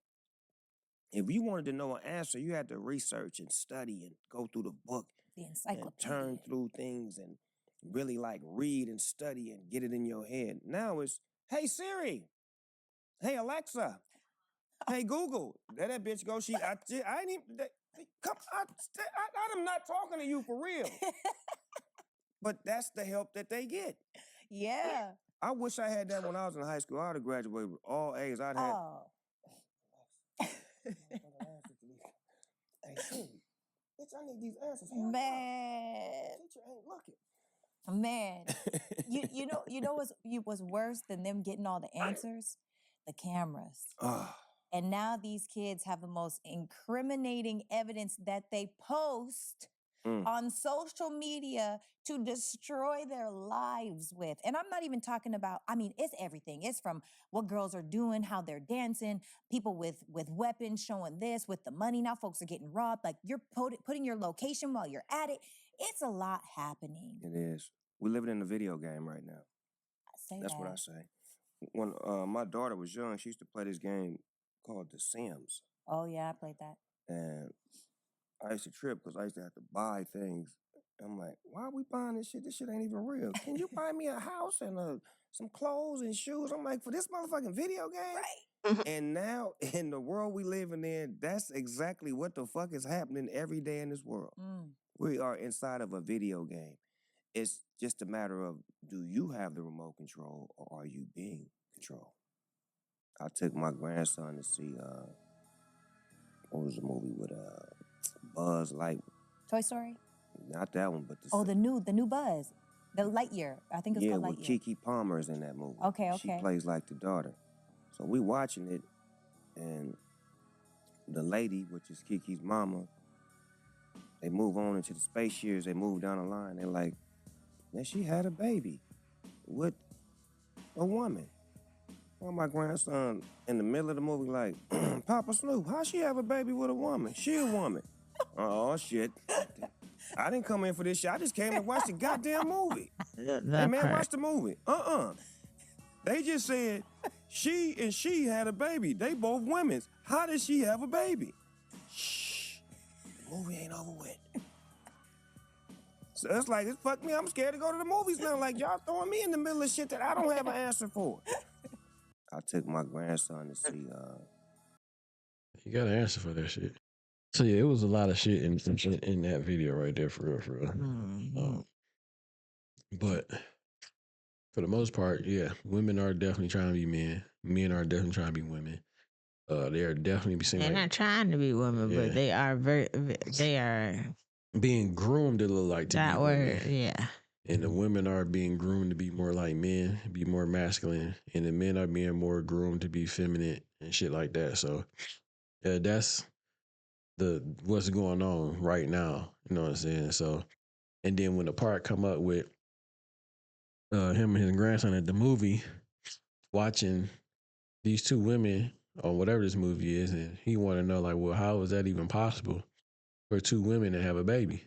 Speaker 11: if you wanted to know an answer, you had to research and study and go through the book
Speaker 10: The
Speaker 11: and
Speaker 10: encyclopedia.
Speaker 11: turn through things and really like read and study and get it in your head. Now it's, hey Siri, hey Alexa, hey Google. There that bitch go. I ain't even. I'm not talking to you for real. But that's the help that they get.
Speaker 10: Yeah.
Speaker 11: I wish I had that when I was in high school. I'd have graduated with all A's. I'd had.
Speaker 10: Oh.
Speaker 11: Hey, Siri, bitch, I need these answers.
Speaker 10: Man.
Speaker 11: Teacher ain't looking.
Speaker 10: Man. you know what's worse than them getting all the answers? The cameras. And now these kids have the most incriminating evidence that they post on social media to destroy their lives with. And I'm not even talking about, I mean, it's everything. It's from what girls are doing, how they're dancing, people with weapons showing this, with the money. Now folks are getting robbed. Like you're putting your location while you're at it. It's a lot happening.
Speaker 11: It is. We're living in a video game right now. That's what I say. When my daughter was young, she used to play this game called The Sims.
Speaker 10: Oh, yeah, I played that.
Speaker 11: And I used to trip because I used to have to buy things. I'm like, why are we buying this shit? This shit ain't even real. Can you buy me a house and some clothes and shoes? I'm like, for this motherfucking video game?
Speaker 10: Right.
Speaker 11: And now, in the world we living in, that's exactly what the fuck is happening every day in this world. We are inside of a video game. It's just a matter of, do you have the remote control or are you being controlled? I took my grandson to see, what was the movie with Buzz Lightyear?
Speaker 10: Toy Story?
Speaker 11: Not that one, but
Speaker 10: the new Buzz. The Lightyear. I think it's called Lightyear.
Speaker 11: With Kiki Palmer is in that movie.
Speaker 10: Okay.
Speaker 11: She plays like the daughter. So we watching it, and the lady, which is Kiki's mama, they move on into the space years, they move down the line, they're like, man, she had a baby with a woman. Well, my grandson in the middle of the movie like, Papa Snoop, how she have a baby with a woman? She a woman. Oh, shit. I didn't come in for this shit. I just came to watch the goddamn movie. Hey, man, watch the movie. They just said she had a baby. They both women. How did she have a baby? Shh. The movie ain't over with. So it's like, it fucked me. I'm scared to go to the movies now. Like, y'all throwing me in the middle of shit that I don't have an answer for. I took my grandson to see.
Speaker 1: You got an answer for that shit. So yeah, it was a lot of shit in that video right there, for real. But for the most part, yeah, women are definitely trying to be men. Men are definitely trying to be women. They are definitely
Speaker 2: They're not trying to be women, but they are they are
Speaker 1: being groomed to look like to
Speaker 2: that
Speaker 1: be
Speaker 2: word,
Speaker 1: women.
Speaker 2: yeah.
Speaker 1: And the women are being groomed to be more like men, be more masculine, and the men are being more groomed to be feminine and shit like that. So yeah, that's what's going on right now. You know what I'm saying? So, and then when the part come up with him and his grandson at the movie, watching these two women on whatever this movie is, and he want to know like, well, how is that even possible for two women to have a baby?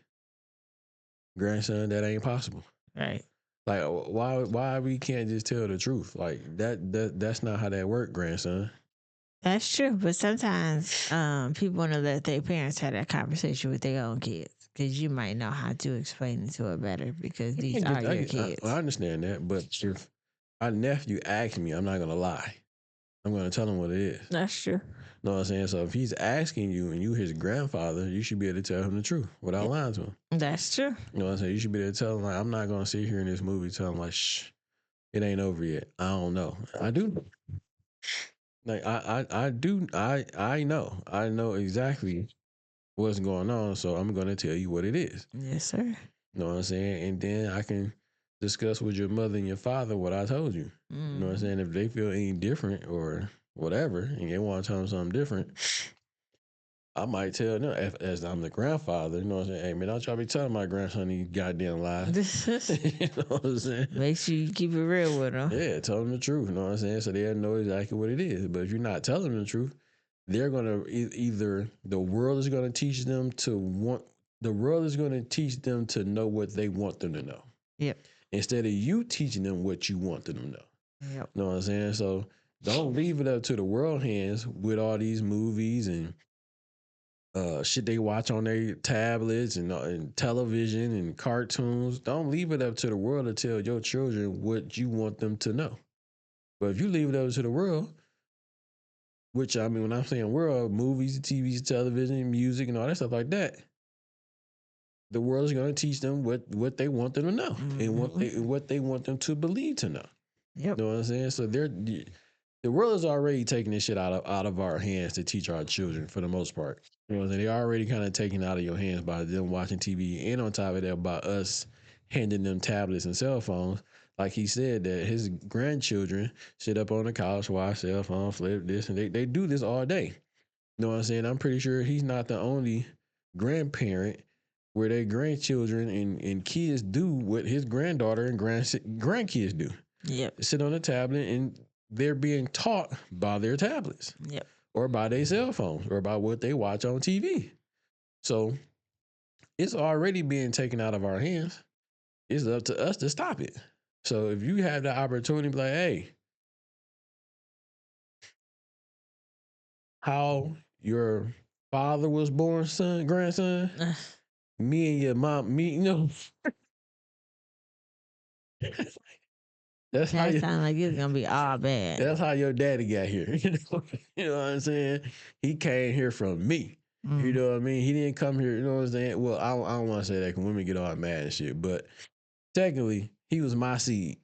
Speaker 1: Grandson, that ain't possible.
Speaker 2: Right.
Speaker 1: Like, why we can't just tell the truth? Like that's not how that work, grandson.
Speaker 2: That's true, but sometimes people want to let their parents have that conversation with their own kids because you might know how to explain it to it better because these are your kids.
Speaker 1: I understand that, but if my nephew asks me, I'm not gonna lie. I'm gonna tell him what it is.
Speaker 2: That's true.
Speaker 1: Know what I'm saying? So if he's asking you and you his grandfather, you should be able to tell him the truth without lying to him.
Speaker 2: That's true.
Speaker 1: You know what I'm saying? You should be able to tell him like, I'm not gonna sit here in this movie tell him like, shh, it ain't over yet. I don't know. I do. Like I know exactly what's going on, so I'm gonna tell you what it is.
Speaker 2: Yes, sir.
Speaker 1: You know what I'm saying? And then I can discuss with your mother and your father what I told you. You know what I'm saying? If they feel any different or whatever, and they want to tell them something different, I might tell them, as I'm the grandfather, you know what I'm saying? Hey, man, don't try to be telling my grandson these goddamn lies. You know what I'm saying?
Speaker 2: Make sure you keep it real with them.
Speaker 1: Yeah, tell them the truth, you know what I'm saying? So they'll know exactly what it is. But if you're not telling them the truth, they're going to either the world is going to teach them to know what they want them to know.
Speaker 2: Yep.
Speaker 1: Instead of you teaching them what you want them to know.
Speaker 2: Yep.
Speaker 1: You know what I'm saying? So Don't leave it up to the world hands with all these movies and shit they watch on their tablets and television and cartoons. Don't leave it up to the world to tell your children what you want them to know. But if you leave it up to the world, which I mean, when I'm saying world, movies, TVs, television, music, and all that stuff like that, the world is going to teach them what they want them to know and what they want them to believe to know.
Speaker 2: Yep.
Speaker 1: You know what I'm saying? So the world is already taking this shit out of our hands to teach our children for the most part. You know what I'm saying? They're already kind of taking it out of your hands by them watching TV, and on top of that, by us handing them tablets and cell phones. Like he said, that his grandchildren sit up on the couch, watch cell phone, flip this, and they do this all day. You know what I'm saying? I'm pretty sure he's not the only grandparent where their grandchildren and kids do what his granddaughter and grandkids do.
Speaker 2: Yep.
Speaker 1: Sit on a tablet and they're being taught by their tablets.
Speaker 2: Yep.
Speaker 1: Or by their cell phones or by what they watch on TV. So it's already being taken out of our hands. It's up to us to stop it. So if you have the opportunity to be like, hey, how your father was born, grandson, me and your mom, you know. That
Speaker 2: sounds like it's gonna be all bad.
Speaker 1: That's how your daddy got here. You know what I'm saying? He came here from me. You know what I mean? He didn't come here. You know what I'm saying? Well, I don't want to say that because women get all mad and shit. But technically, he was my seed.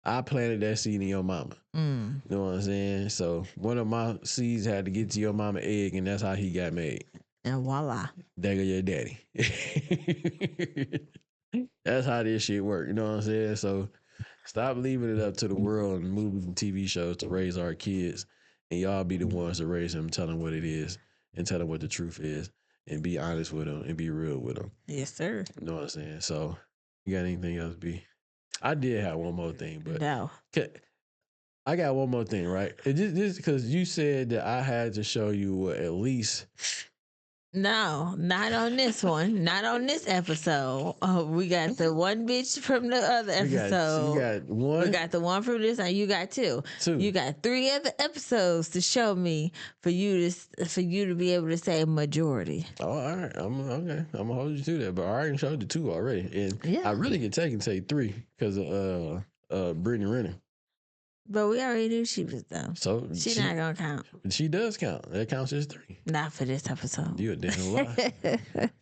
Speaker 1: I planted that seed in your mama. You know what I'm saying? So one of my seeds had to get to your mama egg, and that's how he got made.
Speaker 2: And voila.
Speaker 1: There go your daddy. That's how this shit work. You know what I'm saying? So stop leaving it up to the world and movies and TV shows to raise our kids, and y'all be the ones to raise them, tell them what it is, and tell them what the truth is, and be honest with them and be real with them.
Speaker 2: Yes, sir.
Speaker 1: You know what I'm saying? So, you got anything else, B? I did have one more thing, but
Speaker 2: no.
Speaker 1: I got one more thing, right? This because you said that I had to show you at least.
Speaker 2: No, not on this one. Not on this episode. We got the one bitch from the other episode.
Speaker 1: You got one.
Speaker 2: We got the one from this, and you got two. You got 3 other episodes to show me for you to be able to say majority.
Speaker 1: Oh, all right. Okay. I'm gonna hold you to that. But I already showed you 2 already, and I really could take and say 3 because of Brittany Renner.
Speaker 2: But we already knew she was dumb.
Speaker 1: So
Speaker 2: she's not gonna count.
Speaker 1: She does count. That counts as 3.
Speaker 2: Not for this episode.
Speaker 1: You a damn lie.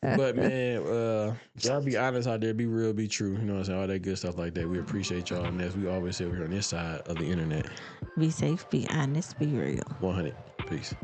Speaker 1: But man, y'all be honest out there, be real, be true. You know what I'm saying? All that good stuff like that. We appreciate y'all. And as we always say, we're on this side of the internet.
Speaker 2: Be safe, be honest, be real.
Speaker 1: 100. Peace.